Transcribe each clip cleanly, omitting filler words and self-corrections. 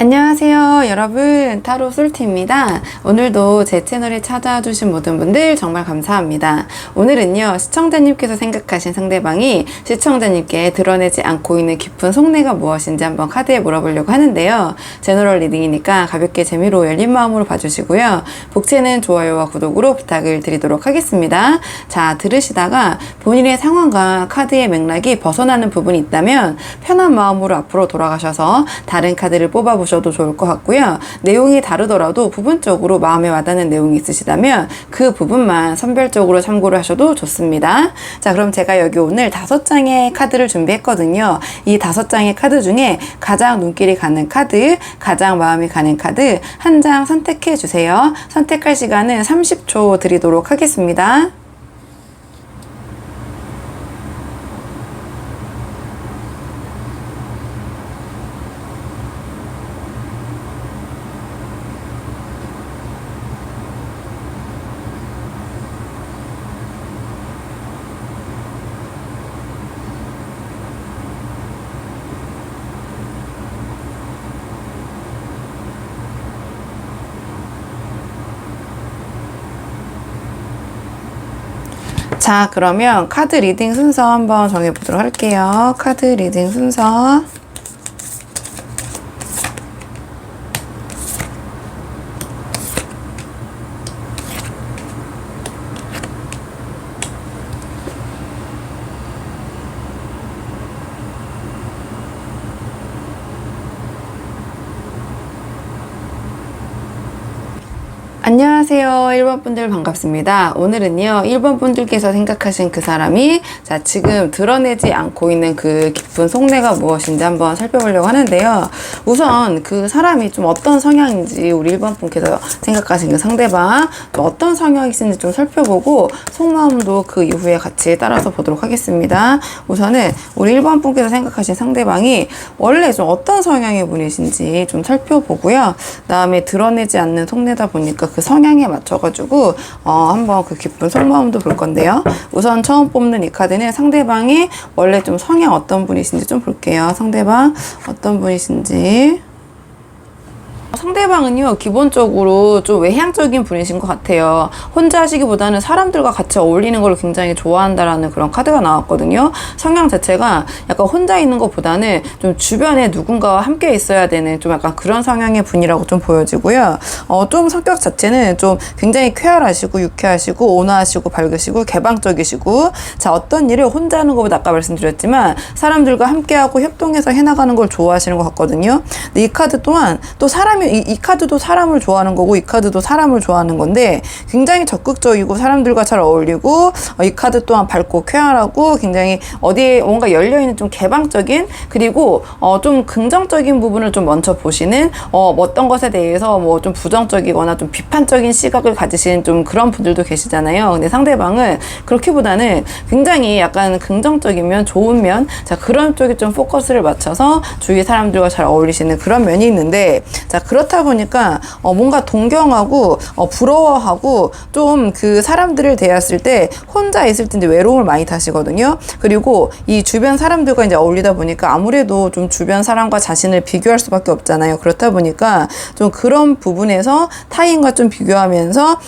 안녕하세요 여러분, 타로 솔티입니다. 오늘도 제 채널에 찾아와 주신 모든 분들 정말 감사합니다. 오늘은요, 시청자님께서 생각하신 상대방이 시청자님께 드러내지 않고 있는 깊은 속내가 무엇인지 한번 카드에 물어보려고 하는데요. 제너럴 리딩이니까 가볍게 재미로 열린 마음으로 봐주시고요. 복채는 좋아요와 구독으로 부탁을 드리도록 하겠습니다. 자, 들으시다가 본인의 상황과 카드의 맥락이 벗어나는 부분이 있다면 편한 마음으로 앞으로 돌아가셔서 다른 카드를 뽑아보셔도 좋을 것 같고요. 내용이 다르더라도 부분적으로 마음에 와닿는 내용이 있으시다면 그 부분만 선별적으로 참고를 하셔도 좋습니다. 자, 그럼 제가 여기 오늘 5장의 카드를 준비했거든요. 이 5장의 카드 중에 가장 눈길이 가는 카드, 가장 마음이 가는 카드 한 장 선택해 주세요. 선택할 시간은 30초 드리도록 하겠습니다. 자, 그러면 카드 리딩 순서 한번 정해보도록 할게요. 카드 리딩 순서. 안녕하세요 1번 분들 반갑습니다. 오늘은요 1번 분들께서 생각하신 그 사람이 자 지금 드러내지 않고 있는 그 깊은 속내가 무엇인지 한번 살펴보려고 하는데요. 우선 그 사람이 좀 어떤 성향인지 우리 1번 분께서 생각하신 그 상대방 또 어떤 성향이신지 좀 살펴보고 속마음도 그 이후에 같이 따라서 보도록 하겠습니다. 우선은 우리 1번 분께서 생각하신 상대방이 원래 좀 어떤 성향의 분이신지 좀 살펴보고요. 그 다음에 드러내지 않는 속내다 보니까 그 성향에 맞춰가지고 한번 그 깊은 속마음도 볼 건데요. 우선 처음 뽑는 이 카드는 상대방이 원래 좀 성향 어떤 분이신지 좀 볼게요. 상대방 어떤 분이신지. 상대방은요 기본적으로 좀 외향적인 분이신 것 같아요. 혼자 하시기보다는 사람들과 같이 어울리는 걸 굉장히 좋아한다라는 그런 카드가 나왔거든요. 성향 자체가 약간 혼자 있는 것보다는 좀 주변에 누군가와 함께 있어야 되는 좀 약간 그런 성향의 분이라고 좀 보여지고요. 좀 성격 자체는 좀 굉장히 쾌활하시고 유쾌하시고 온화하시고 밝으시고 개방적이시고, 자 어떤 일을 혼자 하는 것보다 아까 말씀드렸지만 사람들과 함께하고 협동해서 해나가는 걸 좋아하시는 것 같거든요. 근데 이 카드 또한 또 사람이 이 카드도 사람을 좋아하는 거고 이 카드도 사람을 좋아하는 건데 굉장히 적극적이고 사람들과 잘 어울리고, 이 카드 또한 밝고 쾌활하고 굉장히 어디에 뭔가 열려있는 좀 개방적인, 그리고 좀 긍정적인 부분을 좀 먼저 보시는, 어떤 것에 대해서 뭐 좀 부정적이거나 좀 비판적인 시각을 가지신 좀 그런 분들도 계시잖아요. 근데 상대방은 그렇게보다는 굉장히 약간 긍정적이면 좋은 면, 자 그런 쪽에 좀 포커스를 맞춰서 주위 사람들과 잘 어울리시는 그런 면이 있는데, 자 그렇다 보니까 뭔가 동경하고 부러워하고 좀 그 사람들을 대했을 때 혼자 있을 때 이제 외로움을 많이 타시거든요. 그리고 이 주변 사람들과 이제 어울리다 보니까 아무래도 좀 주변 사람과 자신을 비교할 수밖에 없잖아요. 그렇다 보니까 좀 그런 부분에서 타인과 좀 비교하면서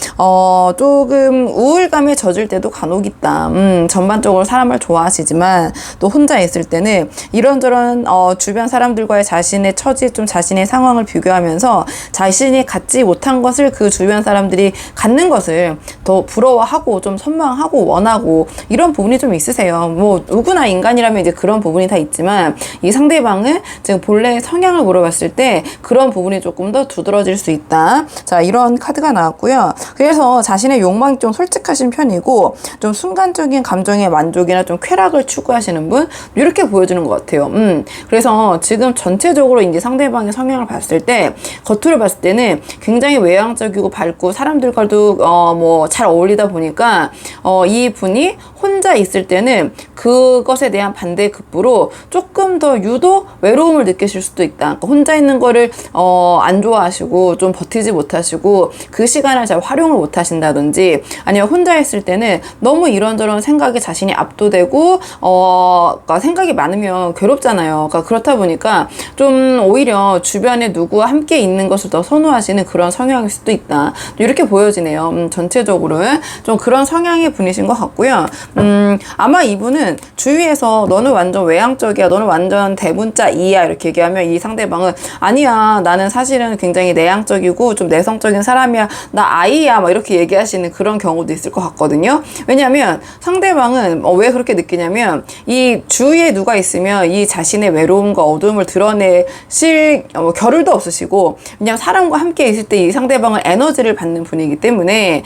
조금 우울감에 젖을 때도 간혹 있다. 전반적으로 사람을 좋아하시지만 또 혼자 있을 때는 이런저런 주변 사람들과의 자신의 처지, 좀 자신의 상황을 비교하면서 자신이 갖지 못한 것을 그 주변 사람들이 갖는 것을 더 부러워하고 좀 선망하고 원하고 이런 부분이 좀 있으세요. 뭐 누구나 인간이라면 이제 그런 부분이 다 있지만 이 상대방은 지금 본래 성향을 물어봤을 때 그런 부분이 조금 더 두드러질 수 있다. 자 이런 카드가 나왔고요. 그래서 자신의 욕망이 좀 솔직하신 편이고 좀 순간적인 감정의 만족이나 좀 쾌락을 추구하시는 분, 이렇게 보여주는 것 같아요. 그래서 지금 전체적으로 이제 상대방의 성향을 봤을 때 겉으로 봤을 때는 굉장히 외향적이고 밝고 사람들과도 뭐 잘 어울리다 보니까 이 분이 혼자 있을 때는 그것에 대한 반대급부로 조금 더 유독 외로움을 느끼실 수도 있다. 그러니까 혼자 있는 거를 안 좋아하시고 좀 버티지 못하시고 그 시간을 잘 활용을 못 하신다든지, 아니면 혼자 있을 때는 너무 이런저런 생각에 자신이 압도되고 그러니까 생각이 많으면 괴롭잖아요. 그러니까 그렇다 보니까 좀 오히려 주변에 누구와 함께 있는 것을 더 선호하시는 그런 성향일 수도 있다. 이렇게 보여지네요. 전체적으로는 좀 그런 성향의 분이신 것 같고요. 아마 이분은 주위에서 너는 완전 외향적이야, 너는 완전 대문자 E야 이렇게 얘기하면 이 상대방은 아니야, 나는 사실은 굉장히 내향적이고 좀 내성적인 사람이야, 나 I야 막 이렇게 얘기하시는 그런 경우도 있을 것 같거든요. 왜냐하면 상대방은 왜 그렇게 느끼냐면 이 주위에 누가 있으면 이 자신의 외로움과 어두움을 드러내실 겨를도 없으시고, 왜냐하면 사람과 함께 있을 때 이 상대방은 에너지를 받는 분이기 때문에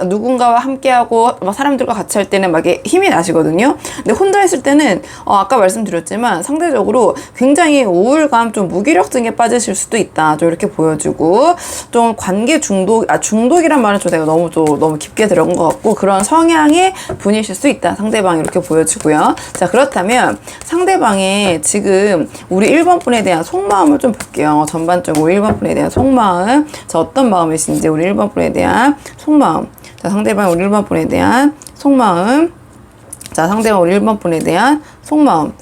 누군가와 함께하고 사람들과 같이 할 때는 막 힘이 나시거든요. 근데 혼자 있을 때는 아까 말씀드렸지만 상대적으로 굉장히 우울감, 좀 무기력증에 빠지실 수도 있다. 좀 이렇게 보여주고, 좀 관계 중독이란 말은 좀 제가 너무 깊게 들어간 것 같고, 그런 성향의 분이실 수 있다. 상대방이 이렇게 보여주고요. 자, 그렇다면 상대방의 지금 우리 1번 분에 대한 속마음을 좀 볼게요. 전반적으로 1번 분에 대한 속마음. 자, 어떤 마음이신지 우리 1번 분에 대한 속마음. 자, 상대방 우리 1번 분에 대한 속마음. 자, 상대방 우리 1번 분에 대한 속마음.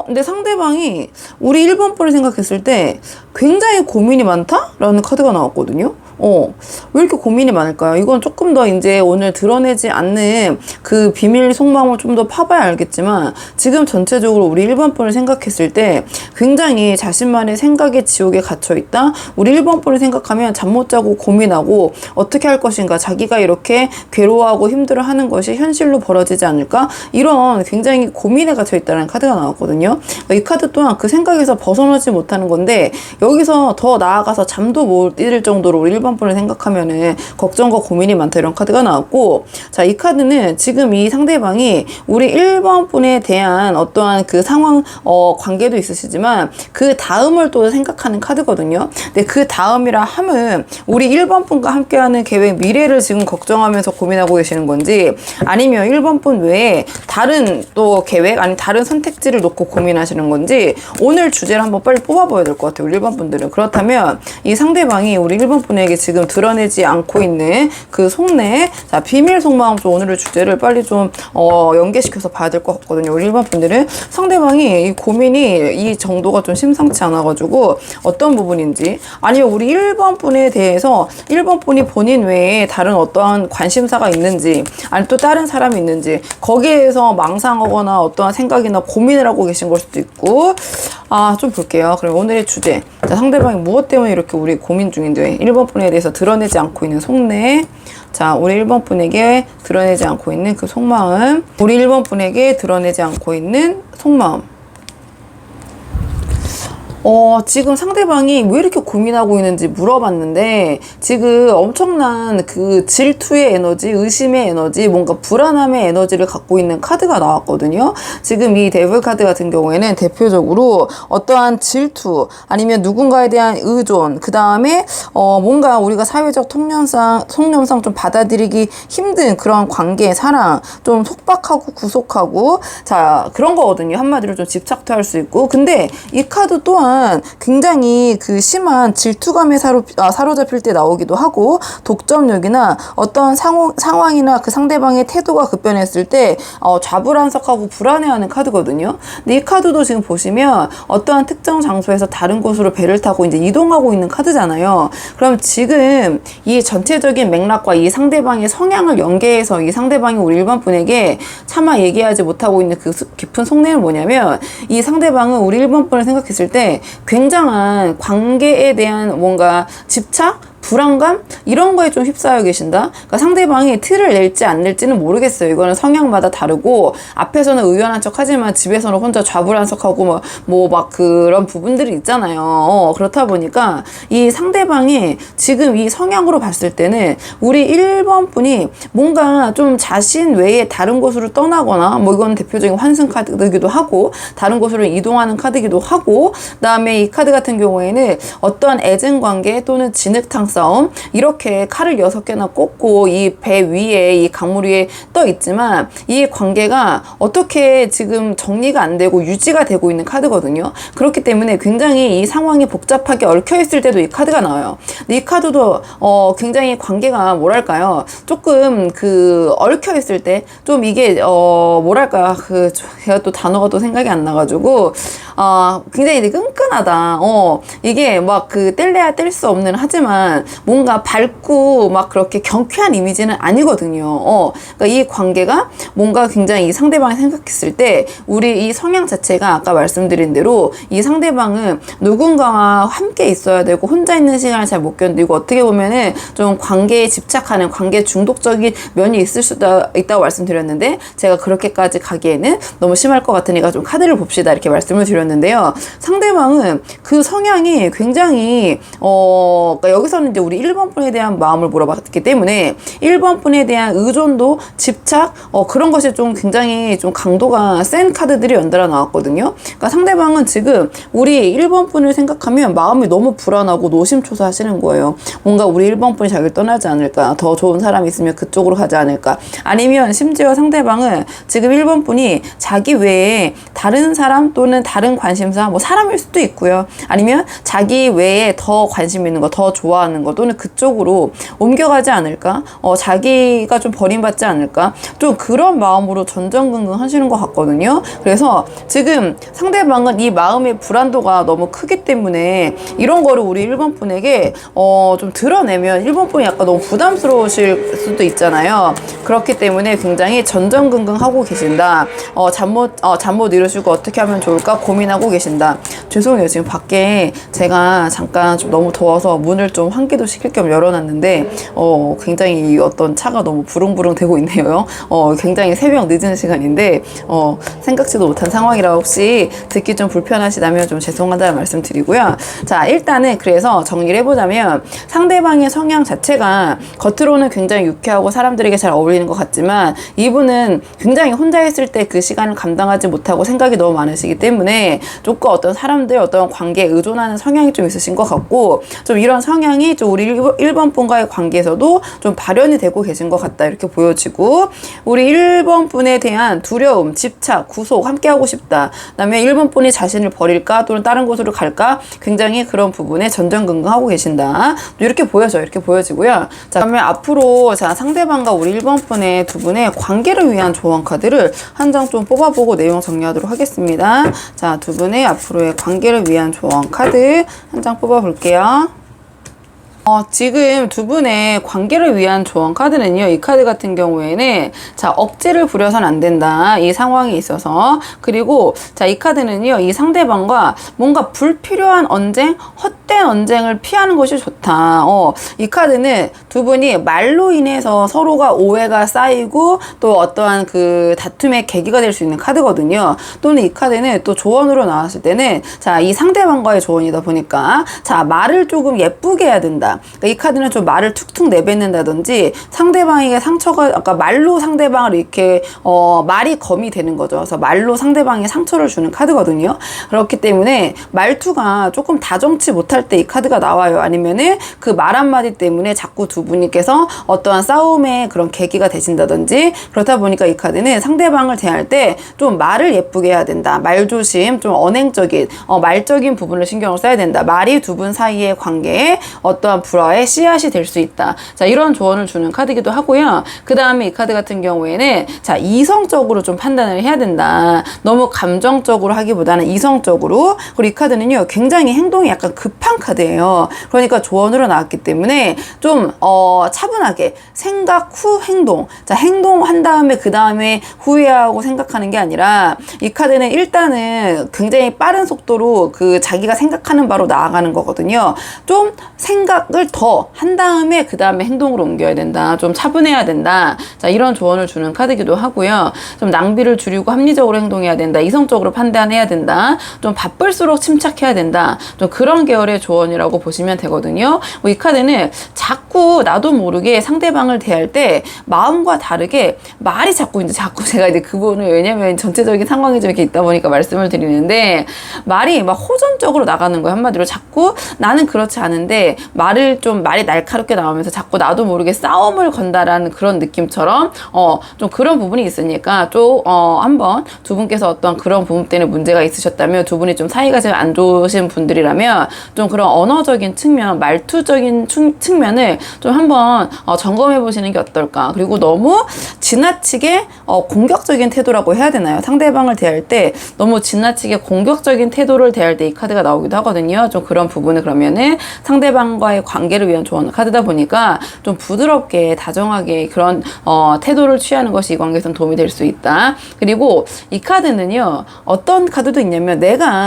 근데 상대방이 우리 1번 분을 생각했을 때 굉장히 고민이 많다라는 카드가 나왔거든요. 왜 이렇게 고민이 많을까요? 이건 조금 더 이제 오늘 드러내지 않는 그 비밀 속마음을 좀 더 파봐야 알겠지만, 지금 전체적으로 우리 1번 분을 생각했을 때 굉장히 자신만의 생각의 지옥에 갇혀있다. 우리 1번 분을 생각하면 잠 못 자고 고민하고 어떻게 할 것인가, 자기가 이렇게 괴로워하고 힘들어하는 것이 현실로 벌어지지 않을까, 이런 굉장히 고민에 갇혀있다는 카드가 나왔거든요. 이 카드 또한 그 생각에서 벗어나지 못하는 건데, 여기서 더 나아가서 잠도 못 이룰 정도로 우리 1번 분을 생각하면은 걱정과 고민이 많다, 이런 카드가 나왔고, 자, 이 카드는 지금 이 상대방이 우리 1번 분에 대한 어떠한 그 상황, 관계도 있으시지만 그 다음을 또 생각하는 카드거든요. 근데 그 다음이라 함은 우리 1번 분과 함께하는 계획, 미래를 지금 걱정하면서 고민하고 계시는 건지, 아니면 1번 분 외에 다른 또 계획, 아니 다른 선택지를 놓고 고민하시는 건지, 오늘 주제를 한번 빨리 뽑아봐야 될 것 같아요, 우리 1번 분들은. 그렇다면 이 상대방이 우리 1번 분에게 지금 드러내지 않고 있는 그 속내, 자, 비밀 속마음, 좀 오늘의 주제를 빨리 좀 연계시켜서 봐야 될 것 같거든요. 우리 1번 분들은 상대방이 이 고민이 이 정도가 좀 심상치 않아가지고 어떤 부분인지, 아니면 우리 1번 분에 대해서 1번 분이 본인 외에 다른 어떠한 관심사가 있는지, 아니 또 다른 사람이 있는지, 거기에서 망상하거나 어떠한 생각이나 고민을 하고 계신 걸 수도 있고, 좀 볼게요. 그럼 오늘의 주제, 자, 상대방이 무엇 때문에 이렇게 우리 고민 중인데 1번 분에 대해서 드러내지 않고 있는 속내. 자, 우리 1번 분에게 드러내지 않고 있는 그 속마음. 우리 1번 분에게 드러내지 않고 있는 속마음. 지금 상대방이 왜 이렇게 고민하고 있는지 물어봤는데, 지금 엄청난 그 질투의 에너지, 의심의 에너지, 뭔가 불안함의 에너지를 갖고 있는 카드가 나왔거든요. 지금 이 데블 카드 같은 경우에는 대표적으로 어떠한 질투, 아니면 누군가에 대한 의존, 그 다음에 뭔가 우리가 사회적 통념상 좀 받아들이기 힘든 그런 관계, 사랑, 좀 속박하고 구속하고, 자, 그런 거거든요. 한마디로 좀 집착도 할 수 있고. 근데 이 카드 또한 굉장히 그 심한 질투감에 사로잡힐 때 나오기도 하고, 독점력이나 어떤 상황이나 그 상대방의 태도가 급변했을 때 좌불안석하고 불안해하는 카드거든요. 근데 이 카드도 지금 보시면 어떠한 특정 장소에서 다른 곳으로 배를 타고 이제 이동하고 있는 카드잖아요. 그럼 지금 이 전체적인 맥락과 이 상대방의 성향을 연계해서 이 상대방이 우리 1번 분에게 차마 얘기하지 못하고 있는 그 깊은 속내는 뭐냐면, 이 상대방은 우리 1번 분을 생각했을 때 굉장한 관계에 대한 뭔가 집착? 불안감 이런 거에 좀 휩싸여 계신다. 그러니까 상대방이 티를 낼지 안 낼지는 모르겠어요. 이거는 성향마다 다르고 앞에서는 의연한 척하지만 집에서는 혼자 좌불안석하고 뭐 막 그런 부분들이 있잖아요. 그렇다 보니까 이 상대방이 지금 이 성향으로 봤을 때는 우리 1번 분이 뭔가 좀 자신 외에 다른 곳으로 떠나거나 뭐 이건 대표적인 환승 카드이기도 하고 다른 곳으로 이동하는 카드이기도 하고 그다음에 이 카드 같은 경우에는 어떠한 애증 관계 또는 진흙탕 싸움 이렇게 칼을 6개나 꽂고 이 배 위에 이 강물 위에 떠 있지만 이 관계가 어떻게 지금 정리가 안 되고 유지가 되고 있는 카드거든요. 그렇기 때문에 굉장히 이 상황이 복잡하게 얽혀 있을 때도 이 카드가 나와요. 근데 이 카드도 굉장히 관계가 뭐랄까요? 조금 그 얽혀 있을 때 좀 이게 뭐랄까 제가 또 단어가 또 생각이 안 나가지고 굉장히 끈끈하다. 이게 막 그 뗄래야 뗄 수 없는 하지만 뭔가 밝고 막 그렇게 경쾌한 이미지는 아니거든요. 그러니까 이 관계가 뭔가 굉장히 이 상대방이 생각했을 때 우리 이 성향 자체가 아까 말씀드린 대로 이 상대방은 누군가와 함께 있어야 되고 혼자 있는 시간을 잘 못 견디고 어떻게 보면은 좀 관계에 집착하는 관계 중독적인 면이 있을 수도 있다고 말씀드렸는데 제가 그렇게까지 가기에는 너무 심할 것 같으니까 좀 카드를 봅시다 이렇게 말씀을 드렸는데요. 상대방은 그 성향이 굉장히 그러니까 여기서는 이제 우리 1번 분에 대한 마음을 물어봤기 때문에 1번 분에 대한 의존도 집착 그런 것이 좀 굉장히 좀 강도가 센 카드들이 연달아 나왔거든요. 그러니까 상대방은 지금 우리 1번 분을 생각하면 마음이 너무 불안하고 노심초사하시는 거예요. 뭔가 우리 1번 분이 자기를 떠나지 않을까, 더 좋은 사람이 있으면 그쪽으로 가지 않을까, 아니면 심지어 상대방은 지금 1번 분이 자기 외에 다른 사람 또는 다른 관심사, 뭐 사람일 수도 있고요. 아니면 자기 외에 더 관심 있는 거, 더 좋아하는 거 또는 그쪽으로 옮겨가지 않을까, 자기가 좀 버림받지 않을까, 좀 그런 마음으로 전전긍긍 하시는 것 같거든요. 그래서 지금 상대방은 이 마음의 불안도가 너무 크기 때문에 이런 거를 우리 1번 분에게 좀 드러내면 1번 분이 약간 너무 부담스러우실 수도 있잖아요. 그렇기 때문에 굉장히 전전긍긍하고 계신다. 잠 못 이루시고 어떻게 하면 좋을까 고민하고 계신다. 죄송해요. 지금 밖에 제가 잠깐 좀 너무 더워서 문을 좀 환기도 시킬 겸 열어놨는데 굉장히 어떤 차가 너무 부릉부릉 되고 있네요. 굉장히 새벽 늦은 시간인데 생각지도 못한 상황이라 혹시 듣기 좀 불편하시다면 좀 죄송하다는 말씀 드리고요. 자, 일단은 그래서 정리를 해보자면 상대방의 성향 자체가 겉으로는 굉장히 유쾌하고 사람들에게 잘 어울리는 것 같지만 이분은 굉장히 혼자 있을 때 그 시간을 감당하지 못하고 생각이 너무 많으시기 때문에 조금 어떤 사람들 어떤 관계에 의존하는 성향이 좀 있으신 것 같고 좀 이런 성향이 좀 우리 1번 분과의 관계에서도 좀 발현이 되고 계신 것 같다 이렇게 보여지고 우리 1번 분에 대한 두려움, 집착, 구속 함께하고 싶다. 그다음에 1번 분이 자신을 버릴까 또는 다른 곳으로 갈까 굉장히 그런 부분에 전전긍긍하고 계신다. 이렇게 보여져요. 이렇게 보여지고요. 자, 그러면 앞으로 상대방과 우리 1번 분의 두 분의 관계를 위한 조언 카드를 한 장 좀 뽑아보고 내용 정리하도록 하겠습니다. 자, 두 분의 앞으로의 관계를 위한 조언 카드 한 장 뽑아볼게요. 지금 두 분의 관계를 위한 조언 카드는요, 이 카드 같은 경우에는, 자, 억지를 부려서는 안 된다. 이 상황에 있어서. 그리고, 자, 이 카드는요, 이 상대방과 뭔가 불필요한 언쟁, 헛된 언쟁을 피하는 것이 좋다. 이 카드는 두 분이 말로 인해서 서로가 오해가 쌓이고, 또 어떠한 그 다툼의 계기가 될 수 있는 카드거든요. 또는 이 카드는 또 조언으로 나왔을 때는, 자, 이 상대방과의 조언이다 보니까, 자, 말을 조금 예쁘게 해야 된다. 그러니까 이 카드는 좀 말을 툭툭 내뱉는다든지 상대방에게 상처가 아까 말로 상대방을 이렇게 말이 검이 되는 거죠. 그래서 말로 상대방에 상처를 주는 카드거든요. 그렇기 때문에 말투가 조금 다정치 못할 때 이 카드가 나와요. 아니면은 그 말 한마디 때문에 자꾸 두 분께서 어떠한 싸움의 그런 계기가 되신다든지 그렇다 보니까 이 카드는 상대방을 대할 때 좀 말을 예쁘게 해야 된다. 말조심, 좀 언행적인 말적인 부분을 신경을 써야 된다. 말이 두 분 사이의 관계에 어떠한 불화의 씨앗이 될 수 있다. 자, 이런 조언을 주는 카드이기도 하고요. 그 다음에 이 카드 같은 경우에는 자, 이성적으로 좀 판단을 해야 된다. 너무 감정적으로 하기보다는 이성적으로. 그리고 이 카드는요, 굉장히 행동이 약간 급할 급한 카드예요. 그러니까 조언으로 나왔기 때문에 좀 차분하게 생각 후 행동. 자, 행동한 다음에 그 다음에 후회하고 생각하는 게 아니라 이 카드는 일단은 굉장히 빠른 속도로 그 자기가 생각하는 바로 나아가는 거거든요. 좀 생각을 더 한 다음에 그 다음에 행동으로 옮겨야 된다. 좀 차분해야 된다. 자, 이런 조언을 주는 카드기도 하고요. 좀 낭비를 줄이고 합리적으로 행동해야 된다. 이성적으로 판단해야 된다. 좀 바쁠수록 침착해야 된다. 좀 그런 계열의 조언이라고 보시면 되거든요. 이 카드는 자꾸 나도 모르게 상대방을 대할 때 마음과 다르게 말이 자꾸 제가 이제 그분을 왜냐면 전체적인 상황이 좀 이렇게 있다 보니까 말씀을 드리는데 말이 막 호전적으로 나가는 거예요. 한마디로 자꾸 나는 그렇지 않은데 말이 날카롭게 나오면서 자꾸 나도 모르게 싸움을 건다라는 그런 느낌처럼 좀 그런 부분이 있으니까 좀 한번 두 분께서 어떤 그런 부분 때문에 문제가 있으셨다면 두 분이 좀 사이가 좀 안 좋으신 분들이라면 좀 그런 언어적인 측면, 말투적인 측면을 좀 한번 점검해 보시는 게 어떨까. 그리고 너무 지나치게 공격적인 태도라고 해야 되나요? 상대방을 대할 때 너무 지나치게 공격적인 태도를 대할 때 이 카드가 나오기도 하거든요. 좀 그런 부분을 그러면은 상대방과의 관계를 위한 조언 카드다 보니까 좀 부드럽게 다정하게 그런 태도를 취하는 것이 이 관계에선 도움이 될 수 있다. 그리고 이 카드는요, 어떤 카드도 있냐면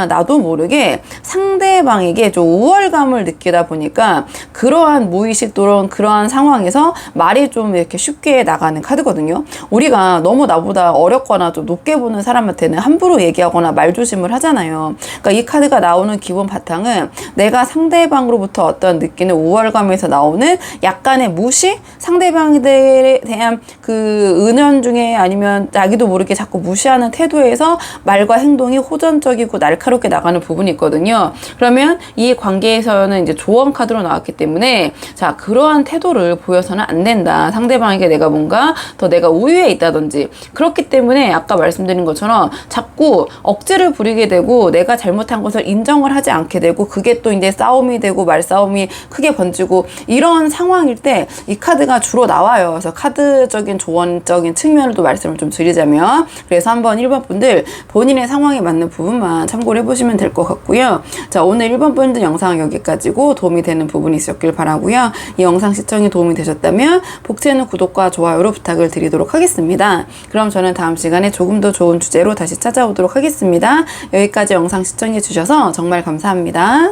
나도 모르게 상대방에게 좀 우월감을 느끼다 보니까 그러한 무의식 또는 그러한 상황에서 말이 좀 이렇게 쉽게 나가는 카드거든요. 우리가 너무 나보다 어렵거나 좀 높게 보는 사람한테는 함부로 얘기하거나 말조심을 하잖아요. 그러니까 이 카드가 나오는 기본 바탕은 내가 상대방으로부터 어떤 느끼는 우월감에서 나오는 약간의 무시? 상대방에 대한 그 은연중에 아니면 자기도 모르게 자꾸 무시하는 태도에서 말과 행동이 호전적이고 날카롭게 나가는 부분이 있거든요. 그러면 이 관계에서는 이제 조언 카드로 나왔기 때문에 자, 그러한 태도를 보여서는 안 된다. 상대방에게 내가 뭔가 더 내가 우위에 있다든지 그렇기 때문에 아까 말씀드린 것처럼 자꾸 억지를 부리게 되고 내가 잘못한 것을 인정을 하지 않게 되고 그게 또 이제 싸움이 되고 말싸움이 크게 번지고 이런 상황일 때 이 카드가 주로 나와요. 그래서 카드적인 조언적인 측면을 또 말씀을 좀 드리자면 그래서 한번 1번 분들 본인의 상황에 맞는 부분만 참고를 해보시면 될 것 같고요. 자, 오늘 1번 분들 영상 여기까지고 도움이 되는 부분이 있었길 바라고요. 이 영상 시청이 도움이 되셨다면 복채는 구독과 좋아요로 부탁을 드리도록 하겠습니다. 그럼 저는 다음 시간에 조금 더 좋은 주제로 다시 찾아오도록 하겠습니다. 여기까지 영상 시청해 주셔서 정말 감사합니다.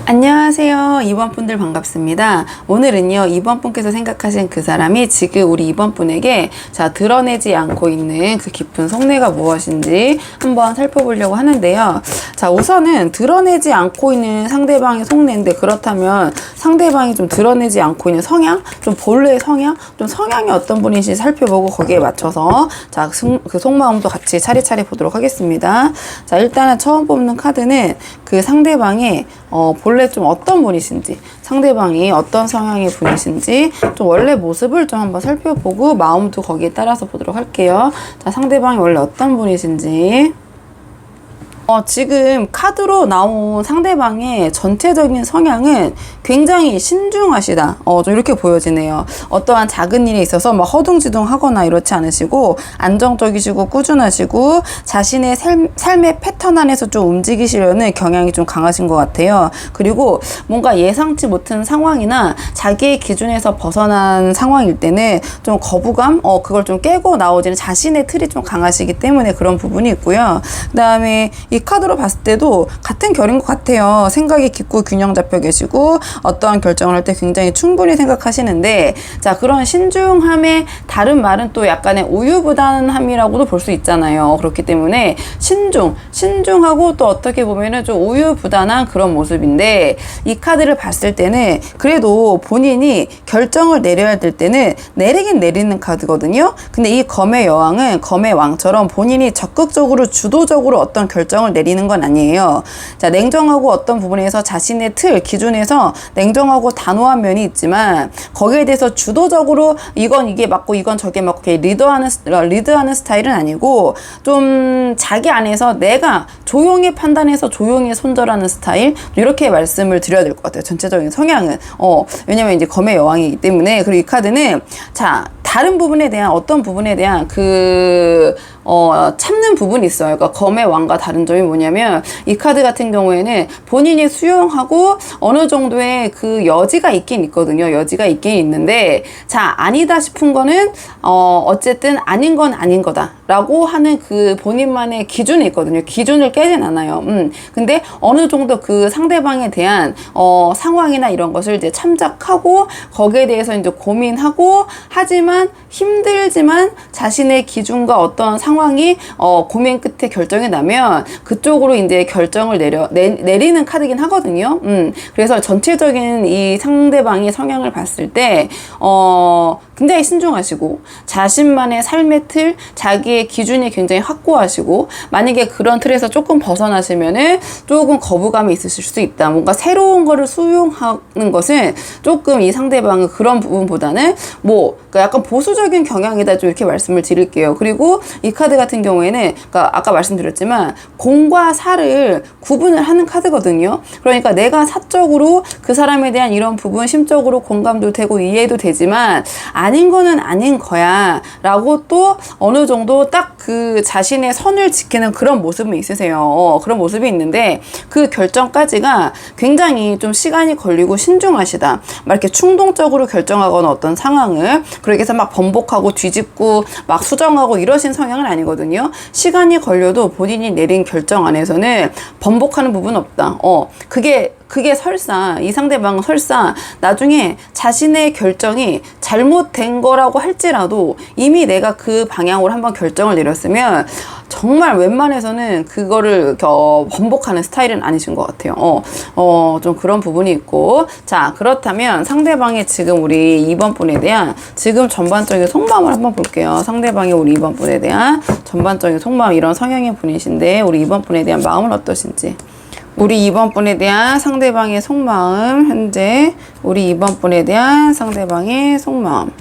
안녕하세요. 2번 분들 반갑습니다. 오늘은요, 2번 분께서 생각하신 그 사람이 지금 우리 2번 분에게 자, 드러내지 않고 있는 그 깊은 속내가 무엇인지 한번 살펴보려고 하는데요. 자, 우선은 드러내지 않고 있는 상대방의 속내인데 그렇다면 상대방이 좀 드러내지 않고 있는 성향? 좀 본래의 성향? 좀 성향이 어떤 분인지 살펴보고 거기에 맞춰서 자, 그 속마음도 같이 차례차례 보도록 하겠습니다. 자, 일단은 처음 뽑는 카드는 그 상대방의 본래 좀 어떤 분이신지, 상대방이 어떤 성향의 분이신지 좀 원래 모습을 좀 한번 살펴보고 마음도 거기에 따라서 보도록 할게요. 자, 상대방이 원래 어떤 분이신지. 지금 카드로 나온 상대방의 전체적인 성향은 굉장히 신중하시다. 좀 이렇게 보여지네요. 어떠한 작은 일에 있어서 막 허둥지둥 하거나 이렇지 않으시고 안정적이시고 꾸준하시고 자신의 삶의 패턴 안에서 좀 움직이시려는 경향이 좀 강하신 것 같아요. 그리고 뭔가 예상치 못한 상황이나 자기의 기준에서 벗어난 상황일 때는 좀 거부감? 그걸 좀 깨고 나오지는 자신의 틀이 좀 강하시기 때문에 그런 부분이 있고요. 그 다음에 이 카드로 봤을 때도 같은 결인 것 같아요. 생각이 깊고 균형 잡혀 계시고 어떠한 결정을 할 때 굉장히 충분히 생각하시는데 자, 그런 신중함의 다른 말은 또 약간의 우유부단함이라고도 볼 수 있잖아요. 그렇기 때문에 신중하고 또 어떻게 보면은 좀 우유부단한 그런 모습인데 이 카드를 봤을 때는 그래도 본인이 결정을 내려야 될 때는 내리긴 내리는 카드거든요. 근데 이 검의 여왕은 검의 왕처럼 본인이 적극적으로 주도적으로 어떤 결정을 결정을 내리는 건 아니에요. 자, 냉정하고 어떤 부분에서 자신의 틀, 기준에서 냉정하고 단호한 면이 있지만 거기에 대해서 주도적으로 이게 맞고 이건 저게 맞고 리드하는 스타일은 아니고 좀 자기 안에서 내가 조용히 판단해서 조용히 손절하는 스타일, 이렇게 말씀을 드려야 될 것 같아요. 전체적인 성향은. 왜냐면 이제 검의 여왕이기 때문에. 그리고 이 카드는 자, 다른 부분에 대한 어떤 부분에 대한 참는 부분이 있어요. 그러니까 검의 왕과 다른 점이 뭐냐면 이 카드 같은 경우에는 본인이 수용하고 어느 정도의 그 여지가 있긴 있거든요. 여지가 있긴 있는데 자, 아니다 싶은 거는 어쨌든 아닌 건 아닌 거다라고 하는 그 본인만의 기준이 있거든요. 기준을 깨진 않아요. 근데 어느 정도 그 상대방에 대한 상황이나 이런 것을 이제 참작하고 거기에 대해서 이제 고민하고 하지만 힘들지만 자신의 기준과 어떤 상황이 고민 끝에 결정이 나면 그쪽으로 이제 결정을 내리는 카드긴 하거든요. 그래서 전체적인 이 상대방의 성향을 봤을 때 굉장히 신중하시고 자신만의 삶의 틀, 자기의 기준이 굉장히 확고하시고 만약에 그런 틀에서 조금 벗어나시면은 조금 거부감이 있으실 수 있다. 뭔가 새로운 거를 수용하는 것은 조금 이 상대방은 그런 부분보다는 그러니까 약간 보수적인 경향이다, 좀 이렇게 말씀을 드릴게요. 그리고 이 카드 같은 경우에는 그러니까 아까 말씀드렸지만 공과 사를 구분을 하는 카드거든요. 그러니까 내가 사적으로 그 사람에 대한 이런 부분 심적으로 공감도 되고 이해도 되지만 아닌 거는 아닌 거야 라고 또 어느 정도 딱 그 자신의 선을 지키는 그런 모습이 있으세요. 그런 모습이 있는데 그 결정까지가 굉장히 좀 시간이 걸리고 신중하시다. 막 이렇게 충동적으로 결정하거나 어떤 상황을 그렇게 해서 막 번복하고 뒤집고 막 수정하고 이러신 성향은 아니거든요. 시간이 걸려도 본인이 내린 결정 안에서는 번복하는 부분은 없다. 그게 설사 이 상대방은 설사 나중에 자신의 결정이 잘못된 거라고 할지라도 이미 내가 그 방향으로 한번 결정을 내렸으면 정말 웬만해서는 그거를 번복하는 스타일은 아니신 것 같아요. 좀 그런 부분이 있고. 자, 그렇다면 상대방의 지금 우리 2번 분에 대한 지금 전반적인 속마음을 한번 볼게요. 상대방의 우리 2번 분에 대한 전반적인 속마음, 이런 성향의 분이신데 우리 2번 분에 대한 마음은 어떠신지. 우리 2번 분에 대한 상대방의 속마음, 현재 우리 2번 분에 대한 상대방의 속마음.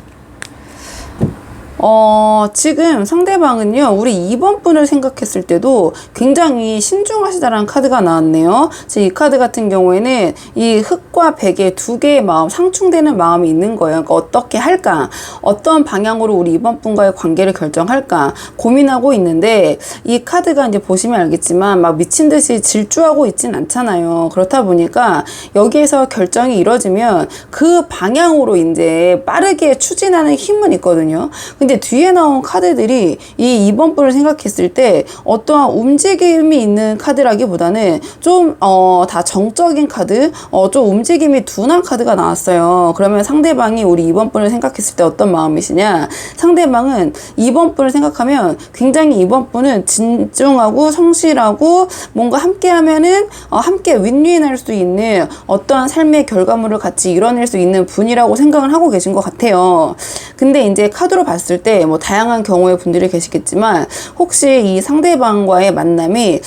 지금 상대방은요, 우리 2번 분을 생각했을 때도 굉장히 신중하시다라는 카드가 나왔네요. 이 카드 같은 경우에는 이 흑과 백의 두 개의 마음, 상충되는 마음이 있는 거예요. 그러니까 어떻게 할까? 어떤 방향으로 우리 2번 분과의 관계를 결정할까? 고민하고 있는데, 이 카드가 이제 보시면 알겠지만, 막 미친 듯이 질주하고 있진 않잖아요. 그렇다 보니까, 여기에서 결정이 이루어지면 그 방향으로 이제 빠르게 추진하는 힘은 있거든요. 근데 뒤에 나온 카드들이 이 2번 분을 생각했을 때 어떠한 움직임이 있는 카드라기보다는 좀 다 정적인 카드, 좀 움직임이 둔한 카드가 나왔어요. 그러면 상대방이 우리 2번 분을 생각했을 때 어떤 마음이시냐? 상대방은 2번 분을 생각하면 굉장히 2번 분은 진중하고 성실하고 뭔가 함께 하면은 함께 윈윈할 수 있는 어떠한 삶의 결과물을 같이 이뤄낼 수 있는 분이라고 생각을 하고 계신 것 같아요. 근데 이제 카드로 봤을 때 뭐 다양한 경우의 분들이 계시겠지만 혹시 이 상대방과의 만남이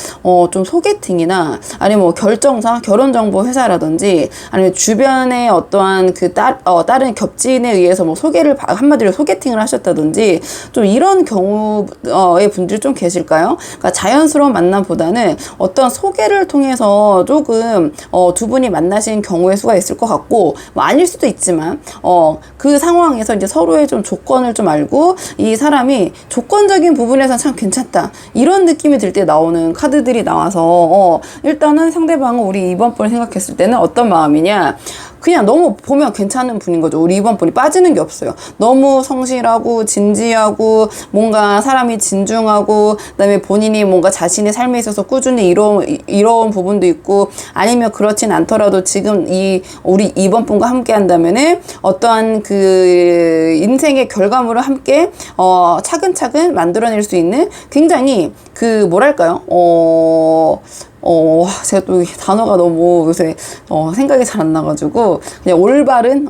좀 소개팅이나 아니면 뭐 결정사, 결혼정보 회사라든지 아니면 주변에 어떠한 그 다른 겹친에 의해서 뭐 소개를 한마디로 소개팅을 하셨다든지 좀 이런 경우의 분들이 좀 계실까요? 그러니까 자연스러운 만남보다는 어떤 소개를 통해서 조금 두 분이 만나신 경우의 수가 있을 것 같고 뭐 아닐 수도 있지만 그 상황에서 이제 서로의 좀 조건을 좀 알고 이 사람이 조건적인 부분에서 참 괜찮다 이런 느낌이 들 때 나오는 카드들이 나와서 일단은 상대방은 우리 2번 분을 생각했을 때는 어떤 마음이냐, 그냥 너무 보면 괜찮은 분인 거죠. 우리 2번 분이 빠지는 게 없어요. 너무 성실하고 진지하고 뭔가 사람이 진중하고 그다음에 본인이 뭔가 자신의 삶에 있어서 꾸준히 이뤄온 부분도 있고 아니면 그렇진 않더라도 지금 우리 2번 분과 함께 한다면은 어떠한 그 인생의 결과물을 함께 차근차근 만들어낼 수 있는 굉장히 그 뭐랄까요? 제가 또 이 단어가 너무 요새 생각이 잘 안 나가지고 그냥 올바른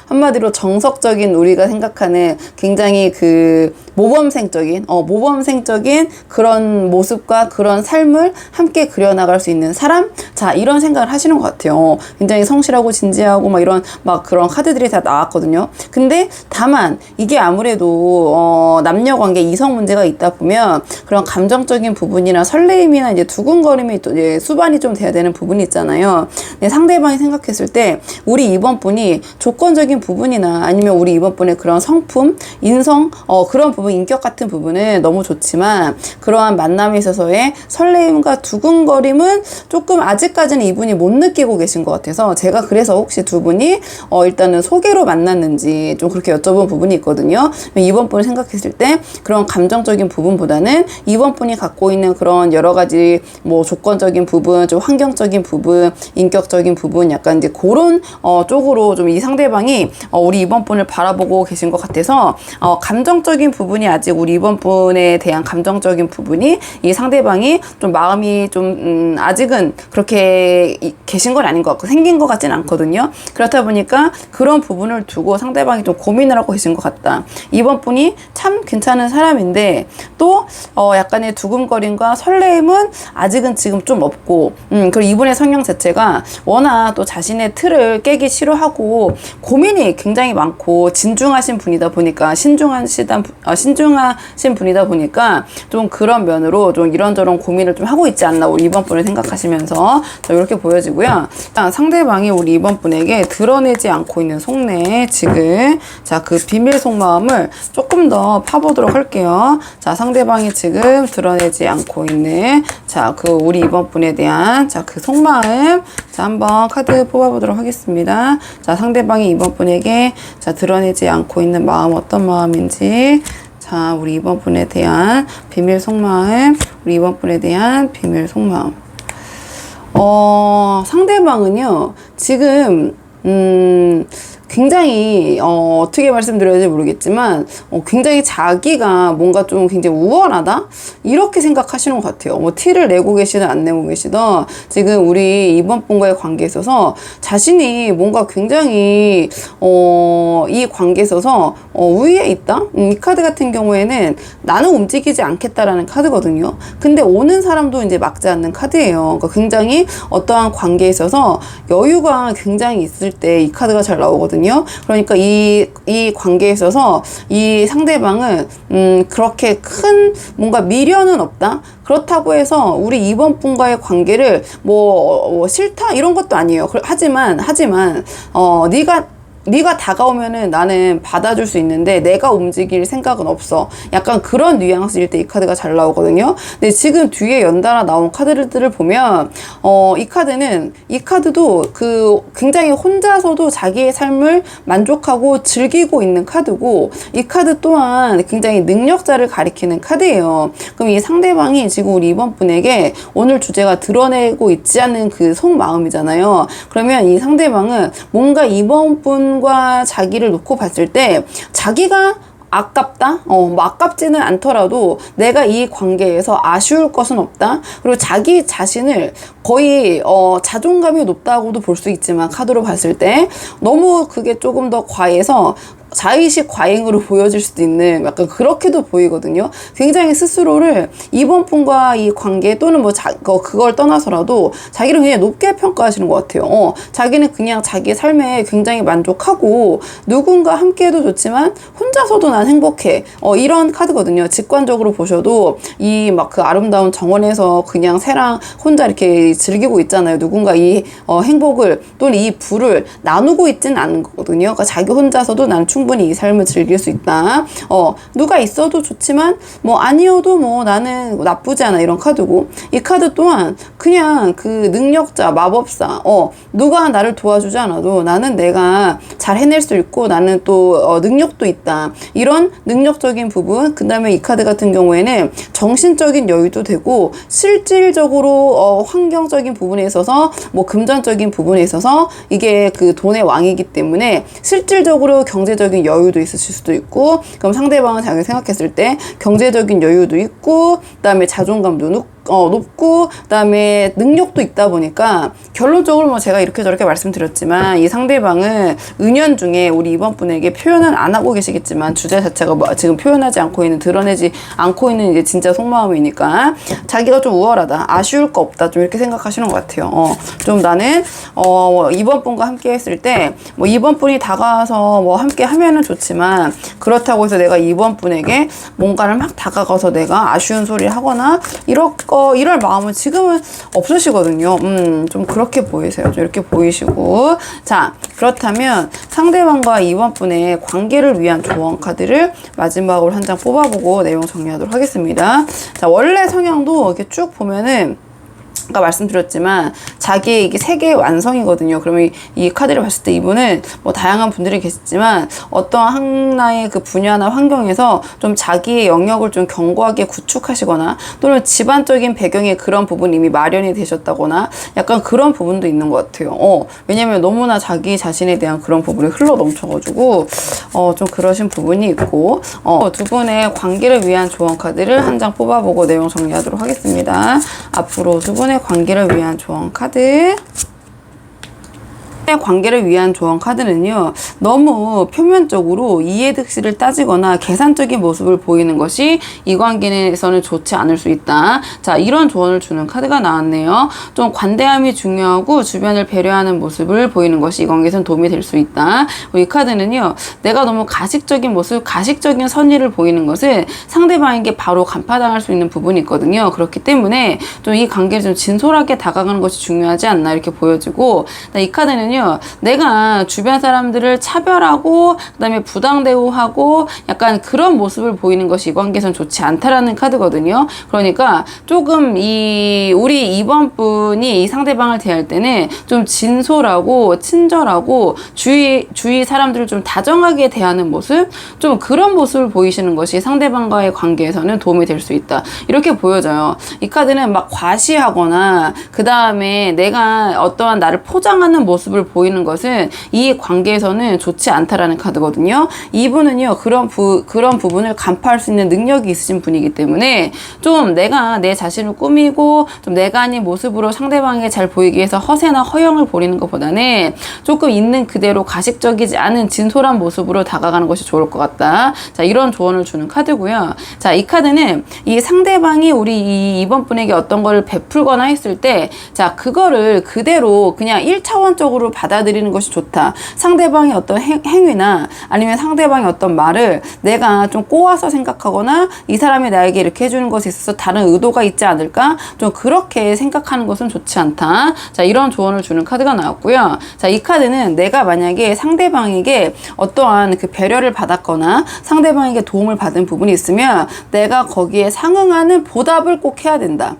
한마디로 정석적인 우리가 생각하는 굉장히 그 모범생적인 그런 모습과 그런 삶을 함께 그려나갈 수 있는 사람? 자, 이런 생각을 하시는 것 같아요. 굉장히 성실하고 진지하고 막 이런 막 그런 카드들이 다 나왔거든요. 근데 다만 이게 아무래도 남녀 관계 이성 문제가 있다 보면 그런 감정적인 부분이나 설레임이나 이제 두근거림이 또 이제 수반이 좀 돼야 되는 부분이 있잖아요. 근데 상대방이 생각했을 때 우리 이번 분이 조건적인 부분이나 아니면 우리 이번 분의 그런 성품, 인성, 그런 부분, 인격 같은 부분은 너무 좋지만 그러한 만남에 있어서의 설레임과 두근거림은 조금 아직까지는 이분이 못 느끼고 계신 것 같아서 제가 그래서 혹시 두 분이 일단은 소개로 만났는지 좀 그렇게 여쭤본 부분이 있거든요. 이번 분을 생각했을 때 그런 감정적인 부분보다는 이번 분이 갖고 있는 그런 여러 가지 뭐 조건적인 부분, 좀 환경적인 부분, 인격적인 부분 약간 이제 그런 쪽으로 좀 이 상대방이 우리 이번 분을 바라보고 계신 것 같아서 감정적인 부분이 아직 우리 이번 분에 대한 감정적인 부분이 이 상대방이 좀 마음이 좀 아직은 그렇게 계신 건 아닌 것 같고 생긴 것 같진 않거든요. 그렇다 보니까 그런 부분을 두고 상대방이 좀 고민을 하고 계신 것 같다. 이번 분이 참 괜찮은 사람인데 또 약간의 두근거림과 설레임은 아직은 지금 좀 없고 그리고 이분의 성향 자체가 워낙 또 자신의 틀을 깨기 싫어하고 고민이 굉장히 많고 진중하신 분이다 보니까 신중하신 분이다 보니까 좀 그런 면으로 좀 이런저런 고민을 좀 하고 있지 않나 우리 이번 분을 생각하시면서 이렇게 보여지고요. 일단 상대방이 우리 이번 분에게 드러내지 않고 있는 속내 지금 자 그 비밀 속마음을 조금 더 파보도록 할게요. 자 상대방이 지금 드러내지 않고 있는 자 그 우리 이번 분에 대한 자 그 속마음 자 한번 카드 뽑아보도록 하겠습니다. 자 상대방이 이번 분에게 자 드러내지 않고 있는 마음 어떤 마음인지 자 우리 이번 분에 대한 비밀 속마음 우리 이번 분에 대한 비밀 속마음 상대방은요 지금 굉장히 어떻게 말씀드려야 될지 모르겠지만 굉장히 자기가 뭔가 좀 굉장히 우월하다 이렇게 생각하시는 것 같아요. 뭐 티를 내고 계시든 안 내고 계시든 지금 우리 이번 분과의 관계에 있어서 자신이 뭔가 굉장히 이 관계에 있어서 우위에 있다? 이 카드 같은 경우에는 나는 움직이지 않겠다라는 카드거든요. 근데 오는 사람도 이제 막지 않는 카드예요. 그러니까 굉장히 어떠한 관계에 있어서 여유가 굉장히 있을 때 이 카드가 잘 나오거든요. 그러니까 이 관계에 있어서 이 상대방은 그렇게 큰 뭔가 미련은 없다. 그렇다고 해서 우리 이번 분과의 관계를 뭐 싫다 이런 것도 아니에요. 하지만 네가 다가오면은 나는 받아줄 수 있는데 내가 움직일 생각은 없어. 약간 그런 뉘앙스일 때 이 카드가 잘 나오거든요. 근데 지금 뒤에 연달아 나온 카드들을 보면 이 카드도 그 굉장히 혼자서도 자기의 삶을 만족하고 즐기고 있는 카드고 이 카드 또한 굉장히 능력자를 가리키는 카드예요. 그럼 이 상대방이 지금 우리 이번 분에게 오늘 주제가 드러내고 있지 않는 그 속마음이잖아요. 그러면 이 상대방은 뭔가 이번 분 과 자기를 놓고 봤을 때 자기가 아깝다? 뭐 아깝지는 않더라도 내가 이 관계에서 아쉬울 것은 없다. 그리고 자기 자신을 거의 자존감이 높다고도 볼 수 있지만 카드로 봤을 때 너무 그게 조금 더 과해서 자의식 과잉으로 보여질 수도 있는 약간 그렇게도 보이거든요. 굉장히 스스로를 이번 분과 이 관계 또는 뭐 그걸 떠나서라도 자기를 그냥 높게 평가하시는 것 같아요. 자기는 그냥 자기의 삶에 굉장히 만족하고 누군가 함께해도 좋지만 혼자서도 난 행복해. 이런 카드거든요. 직관적으로 보셔도 이 막 그 아름다운 정원에서 그냥 새랑 혼자 이렇게 즐기고 있잖아요. 누군가 이 행복을 또는 이 부를 나누고 있지는 않은 거거든요. 그러니까 자기 혼자서도 난 충분히 이 삶을 즐길 수 있다. 누가 있어도 좋지만 뭐 아니어도 뭐 나는 나쁘지 않아 이런 카드고 이 카드 또한 그냥 그 능력자 마법사 누가 나를 도와주지 않아도 나는 내가 잘 해낼 수 있고 나는 또 능력도 있다. 이런 능력적인 부분 그 다음에 이 카드 같은 경우에는 정신적인 여유도 되고 실질적으로 환경적인 부분에 있어서 뭐 금전적인 부분에 있어서 이게 그 돈의 왕이기 때문에 실질적으로 경제적인 여유도 있으실 수도 있고 그럼 상대방은 자기가 생각했을 때 경제적인 여유도 있고 그 다음에 자존감도 높고 그다음에 능력도 있다 보니까 결론적으로 뭐 제가 이렇게 저렇게 말씀드렸지만 이 상대방은 은연중에 우리 이번 분에게 표현은 안 하고 계시겠지만 주제 자체가 뭐 지금 표현하지 않고 있는, 드러내지 않고 있는 이제 진짜 속마음이니까 자기가 좀 우월하다, 아쉬울 거 없다, 좀 이렇게 생각하시는 것 같아요. 좀 나는 이번 분과 함께 했을 때 뭐 이번 분이 다가와서 뭐 함께 하면은 좋지만 그렇다고 해서 내가 이번 분에게 뭔가를 막 다가가서 내가 아쉬운 소리를 하거나 이럴 마음은 지금은 없으시거든요. 좀 그렇게 보이세요. 좀 이렇게 보이시고. 자, 그렇다면 상대방과 이번 분의 관계를 위한 조언 카드를 마지막으로 한 장 뽑아보고 내용 정리하도록 하겠습니다. 자, 원래 성향도 이렇게 쭉 보면은 아까 말씀드렸지만 자기의 이게 세계의 완성이거든요. 그러면 이 카드를 봤을 때 이분은 뭐 다양한 분들이 계시지만 어떤 하나의 그 분야나 환경에서 좀 자기의 영역을 좀 견고하게 구축하시거나 또는 집안적인 배경에 그런 부분이 이미 마련이 되셨다거나 약간 그런 부분도 있는 것 같아요. 왜냐면 너무나 자기 자신에 대한 그런 부분이 흘러 넘쳐가지고 좀 그러신 부분이 있고 두 분의 관계를 위한 조언 카드를 한 장 뽑아보고 내용 정리하도록 하겠습니다. 앞으로 두 분의 관계를 위한 조언 카드. 관계를 위한 조언 카드는요, 너무 표면적으로 이해득실을 따지거나 계산적인 모습을 보이는 것이 이 관계에서는 좋지 않을 수 있다. 자, 이런 조언을 주는 카드가 나왔네요. 좀 관대함이 중요하고 주변을 배려하는 모습을 보이는 것이 이 관계에서는 도움이 될 수 있다. 이 카드는요, 내가 너무 가식적인 모습, 가식적인 선의를 보이는 것은 상대방에게 바로 간파당할 수 있는 부분이 있거든요. 그렇기 때문에 좀 이 관계를 좀 진솔하게 다가가는 것이 중요하지 않나 이렇게 보여지고, 이 카드는요, 내가 주변 사람들을 차별하고 그다음에 부당 대우하고 약간 그런 모습을 보이는 것이 이 관계에선 좋지 않다라는 카드거든요. 그러니까 조금 우리 이번 분이 이 상대방을 대할 때는 좀 진솔하고 친절하고 주위 사람들을 좀 다정하게 대하는 모습, 좀 그런 모습을 보이시는 것이 상대방과의 관계에서는 도움이 될 수 있다. 이렇게 보여져요. 이 카드는 막 과시하거나 그 다음에 내가 어떠한 나를 포장하는 모습을 보이는 것은 이 관계에서는 좋지 않다라는 카드거든요. 이분은요, 그런 부분을 간파할 수 있는 능력이 있으신 분이기 때문에 좀 내가 내 자신을 꾸미고 좀 내가 아닌 모습으로 상대방에게 잘 보이기 위해서 허세나 허영을 보이는 것보다는 조금 있는 그대로 가식적이지 않은 진솔한 모습으로 다가가는 것이 좋을 것 같다. 자, 이런 조언을 주는 카드고요. 자, 이 카드는 이 상대방이 우리 이번 분에게 어떤 거를 베풀거나 했을 때, 자, 그거를 그대로 그냥 1차원적으로 받아들이는 것이 좋다. 상대방의 어떤 행위나 아니면 상대방의 어떤 말을 내가 좀 꼬아서 생각하거나 이 사람이 나에게 이렇게 해주는 것에 있어서 다른 의도가 있지 않을까? 좀 그렇게 생각하는 것은 좋지 않다. 자, 이런 조언을 주는 카드가 나왔고요. 자, 이 카드는 내가 만약에 상대방에게 어떠한 그 배려를 받았거나 상대방에게 도움을 받은 부분이 있으면 내가 거기에 상응하는 보답을 꼭 해야 된다.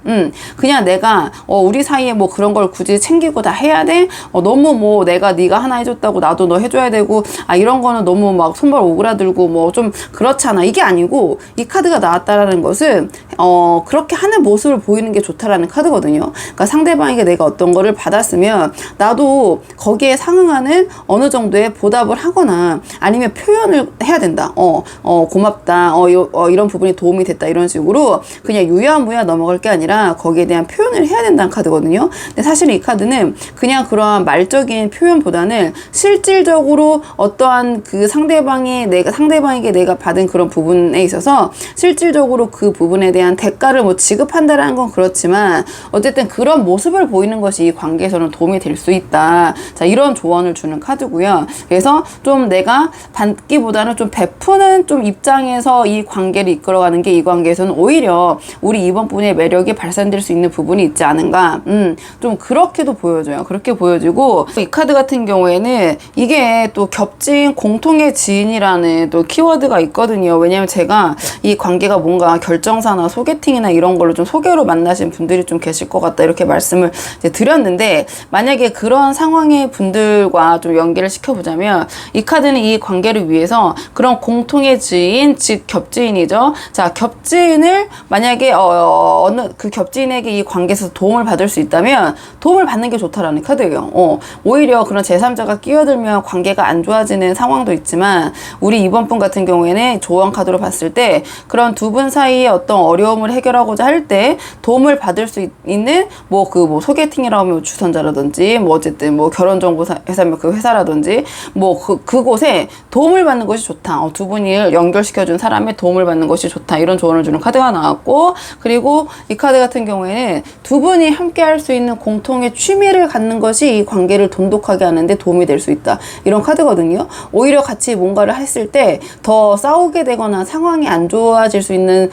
그냥 내가 우리 사이에 뭐 그런 걸 굳이 챙기고 다 해야 돼? 너무 뭐 네가 하나 해줬다고 나도 너 해줘야 되고 이런 거는 너무 막 손발 오그라들고 뭐 좀 그렇잖아. 이게 아니고 이 카드가 나왔다라는 것은 그렇게 하는 모습을 보이는 게 좋다라는 카드거든요. 그러니까 상대방에게 내가 어떤 거를 받았으면 나도 거기에 상응하는 어느 정도의 보답을 하거나 아니면 표현을 해야 된다. 고맙다. 이런 부분이 도움이 됐다. 이런 식으로 그냥 유야무야 넘어갈 게 아니라 거기에 대한 표현을 해야 된다는 카드거든요. 근데 사실 이 카드는 그냥 그러한 말적인 표현보다는 실질적으로 어떠한 그 상대방에게 내가 받은 그런 부분에 있어서 실질적으로 그 부분에 대한 대가를 뭐 지급한다라는 건 그렇지만 어쨌든 그런 모습을 보이는 것이 이 관계에서는 도움이 될 수 있다. 자, 이런 조언을 주는 카드고요. 그래서 좀 내가 받기보다는 좀 베푸는 좀 입장에서 이 관계를 이끌어가는 게 이 관계에서는 오히려 우리 이번 분의 매력이 발산될 수 있는 부분이 있지 않은가. 좀 그렇게도 보여져요. 그렇게 보여지고 이 카드 같은 경우에는 이게 또 겹친 공통의 지인이라는 또 키워드가 있거든요. 왜냐면 제가 이 관계가 뭔가 결정사나 소개팅이나 이런 걸로 좀 소개로 만나신 분들이 좀 계실 것 같다 이렇게 말씀을 이제 드렸는데, 만약에 그런 상황의 분들과 좀 연계를 시켜보자면 이 카드는 이 관계를 위해서 그런 공통의 지인, 즉 겹지인이죠. 자, 겹지인을 만약에 어느 그 겹지인에게 이 관계에서 도움을 받을 수 있다면 도움을 받는 게 좋다라는 카드예요. 오히려 그런 제3자가 끼어들면 관계가 안 좋아지는 상황도 있지만 우리 이번 분 같은 경우에는 조언 카드로 봤을 때 그런 두 분 사이에 어떤 어려움을 해결하고자 할 때 도움을 받을 수 있는 뭐 소개팅이라고 하면 주선자라든지 뭐 어쨌든 뭐 결혼정보 회사면 그 회사라든지 뭐 그곳에 도움을 받는 것이 좋다. 두 분이 연결시켜준 사람의 도움을 받는 것이 좋다. 이런 조언을 주는 카드가 나왔고, 그리고 이 카드 같은 경우에는 두 분이 함께 할 수 있는 공통의 취미를 갖는 것이 이 관계를 돈독하게 하는데 도움이 될 수 있다. 이런 카드거든요. 오히려 같이 뭔가를 했을 때 더 싸우게 되거나 상황이 안 좋아질 수 있는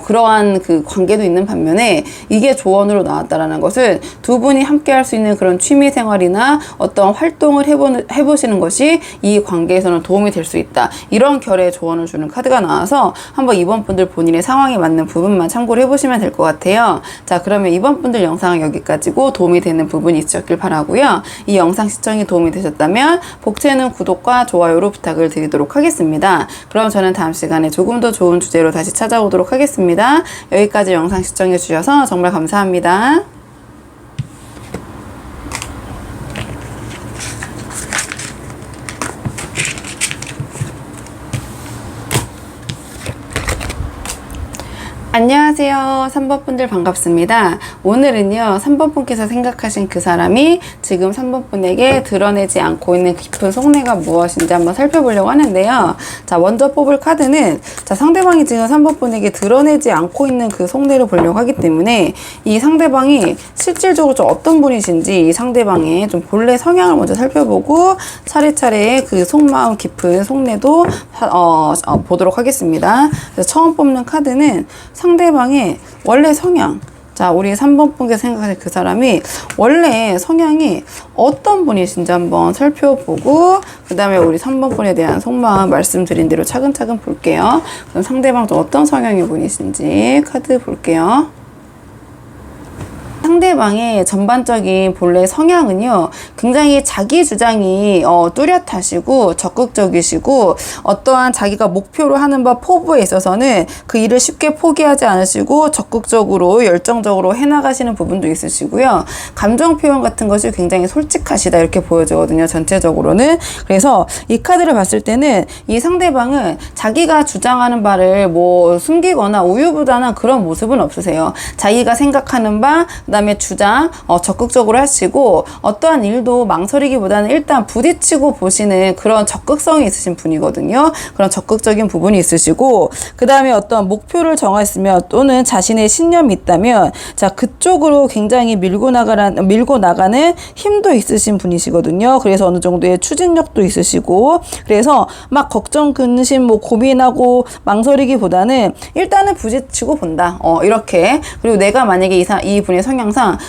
그러한 그 관계도 있는 반면에 이게 조언으로 나왔다라는 것은 두 분이 함께 할 수 있는 그런 취미 생활이나 어떤 활동을 해보시는 것이 이 관계에서는 도움이 될 수 있다. 이런 결의 조언을 주는 카드가 나와서 한번 이번 분들 본인의 상황에 맞는 부분만 참고를 해보시면 될 것 같아요. 자, 그러면 이번 분들 영상은 여기까지고 도움이 되는 부분이 있으셨길 바라고요. 이 영상 시청이 도움이 되셨다면 복채는 구독과 좋아요로 부탁을 드리도록 하겠습니다. 그럼 저는 다음 시간에 조금 더 좋은 주제로 다시 찾아오도록 하겠습니다. 여기까지 영상 시청해 주셔서 정말 감사합니다. 안녕하세요. 3번 분들 반갑습니다. 오늘은요, 3번 분께서 생각하신 그 사람이 지금 3번 분에게 드러내지 않고 있는 깊은 속내가 무엇인지 한번 살펴보려고 하는데요. 자, 먼저 뽑을 카드는, 자, 상대방이 지금 3번 분에게 드러내지 않고 있는 그 속내를 보려고 하기 때문에 이 상대방이 실질적으로 좀 어떤 분이신지 이 상대방의 좀 본래 성향을 먼저 살펴보고 차례차례 그 속마음 깊은 속내도 보도록 하겠습니다. 그래서 처음 뽑는 카드는 상대방의 원래 성향. 자, 우리 3번 분께서 생각하실 그 사람이 원래 성향이 어떤 분이신지 한번 살펴보고 그 다음에 우리 3번 분에 대한 속마음 말씀드린 대로 차근차근 볼게요. 그럼 상대방 좀 어떤 성향의 분이신지 카드 볼게요. 상대방의 전반적인 본래 성향은요, 굉장히 자기 주장이 뚜렷하시고 적극적이시고 어떠한 자기가 목표로 하는 바 포부에 있어서는 그 일을 쉽게 포기하지 않으시고 적극적으로 열정적으로 해나가시는 부분도 있으시고요. 감정 표현 같은 것이 굉장히 솔직하시다 이렇게 보여지거든요. 전체적으로는. 그래서 이 카드를 봤을 때는 이 상대방은 자기가 주장하는 바를 뭐 숨기거나 우유부단한 그런 모습은 없으세요. 자기가 생각하는 바 그다음에 주장 적극적으로 하시고 어떠한 일도 망설이기보다는 일단 부딪히고 보시는 그런 적극성이 있으신 분이거든요. 그런 적극적인 부분이 있으시고 그 다음에 어떤 목표를 정했으면 또는 자신의 신념이 있다면 자 그쪽으로 굉장히 밀고 나가는 힘도 있으신 분이시거든요. 그래서 어느 정도의 추진력도 있으시고 그래서 막 걱정 근심 뭐 고민하고 망설이기보다는 일단은 부딪히고 본다. 이렇게 그리고 내가 만약에 이 분의 성향상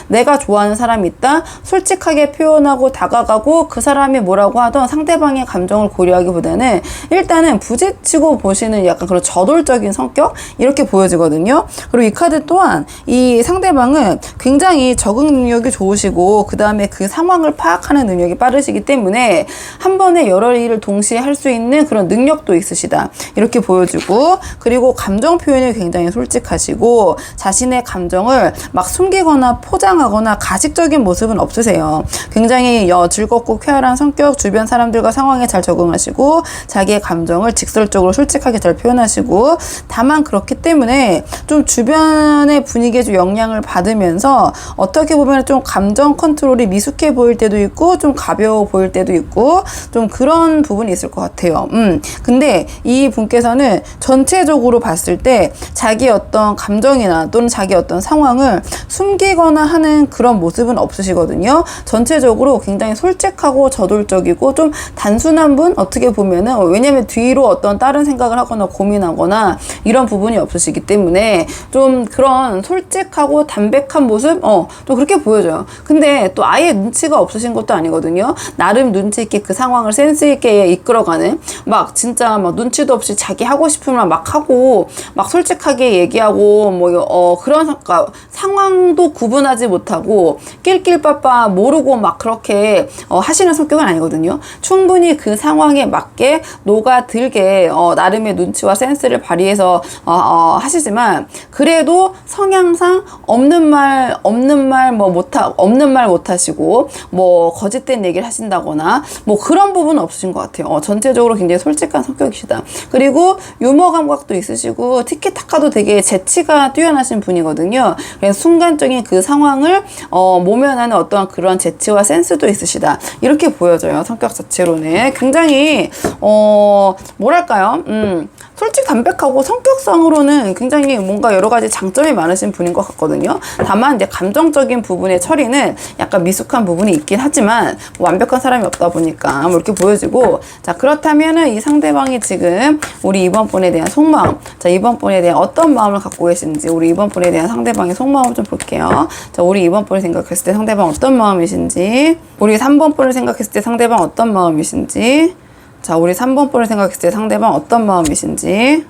내가 좋아하는 사람이 있다 솔직하게 표현하고 다가가고 그 사람이 뭐라고 하던 상대방의 감정을 고려하기보다는 일단은 부딪히고 보시는 약간 그런 저돌적인 성격 이렇게 보여지거든요. 그리고 이 카드 또한 이 상대방은 굉장히 적응 능력이 좋으시고 그 다음에 그 상황을 파악하는 능력이 빠르시기 때문에 한 번에 여러 일을 동시에 할 수 있는 그런 능력도 있으시다 이렇게 보여지고 그리고 감정 표현이 굉장히 솔직하시고 자신의 감정을 막 숨기거나 포장하거나 가식적인 모습은 없으세요. 굉장히 즐겁고 쾌활한 성격, 주변 사람들과 상황에 잘 적응하시고 자기의 감정을 직설적으로 솔직하게 잘 표현하시고 다만 그렇기 때문에 좀 주변의 분위기에 좀 영향을 받으면서 어떻게 보면 좀 감정 컨트롤이 미숙해 보일 때도 있고 좀 가벼워 보일 때도 있고 좀 그런 부분이 있을 것 같아요. 근데 이 분께서는 전체적으로 봤을 때 자기 어떤 감정이나 또는 자기 어떤 상황을 숨기거나 하는 그런 모습은 없으시거든요. 전체적으로 굉장히 솔직하고 저돌적이고 좀 단순한 분 어떻게 보면은 왜냐면 뒤로 어떤 다른 생각을 하거나 고민하거나 이런 부분이 없으시기 때문에 좀 그런 솔직하고 담백한 모습 또 그렇게 보여져요. 근데 또 아예 눈치가 없으신 것도 아니거든요. 나름 눈치 있게 그 상황을 센스 있게 이끌어가는 막 진짜 막 눈치도 없이 자기 하고 싶으면 막 하고 막 솔직하게 얘기하고 뭐 그런 상황도 구분하지 못하고 낄낄빠빠 모르고 막 그렇게 하시는 성격은 아니거든요. 충분히 그 상황에 맞게 녹아들게 나름의 눈치와 센스를 발휘해서 하시지만 그래도 성향상 없는 말 못하시고 뭐 거짓된 얘기를 하신다거나 뭐 그런 부분은 없으신 것 같아요. 전체적으로 굉장히 솔직한 성격이시다. 그리고 유머 감각도 있으시고 티키타카도 되게 재치가 뛰어나신 분이거든요. 그래서 순간적인 그 상황을 모면하는 어떠한 그런 재치와 센스도 있으시다. 이렇게 보여져요. 성격 자체로는 굉장히 뭐랄까요? 솔직 담백하고 성격상으로는 굉장히 뭔가 여러 가지 장점이 많으신 분인 것 같거든요. 다만 이제 감정적인 부분의 처리는 약간 미숙한 부분이 있긴 하지만 뭐 완벽한 사람이 없다 보니까 뭐 이렇게 보여지고, 자 그렇다면은 이 상대방이 지금 우리 이번 분에 대한 속마음, 자 이번 분에 대한 어떤 마음을 갖고 계신지, 우리 이번 분에 대한 상대방의 속마음 좀 볼게요. 자 우리 이번 분을 생각했을 때 상대방 어떤 마음이신지, 우리 3번 분을 생각했을 때 상대방 어떤 마음이신지, 자 우리 3번 분을 생각했을 때 상대방 어떤 마음이신지.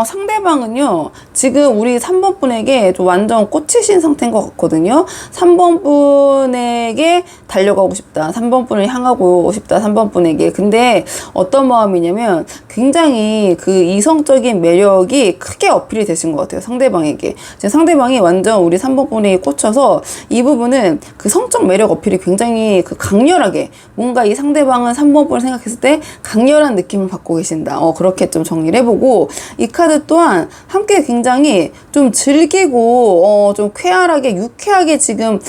상대방은요, 지금 우리 3번 분에게 좀 완전 꽂히신 상태인 것 같거든요. 3번 분에게 달려가고 싶다. 3번 분을 향하고 싶다. 3번 분에게. 근데 어떤 마음이냐면 굉장히 그 이성적인 매력이 크게 어필이 되신 것 같아요. 상대방에게. 지금 상대방이 완전 우리 3번 분에게 꽂혀서 이 부분은 그 성적 매력 어필이 굉장히 그 강렬하게, 뭔가 이 상대방은 3번 분을 생각했을 때 강렬한 느낌을 받고 계신다. 그렇게 좀 정리를 해보고, 이 카드 또한 함께 굉장히 좀 즐기고 좀 쾌활하게 유쾌하게 지금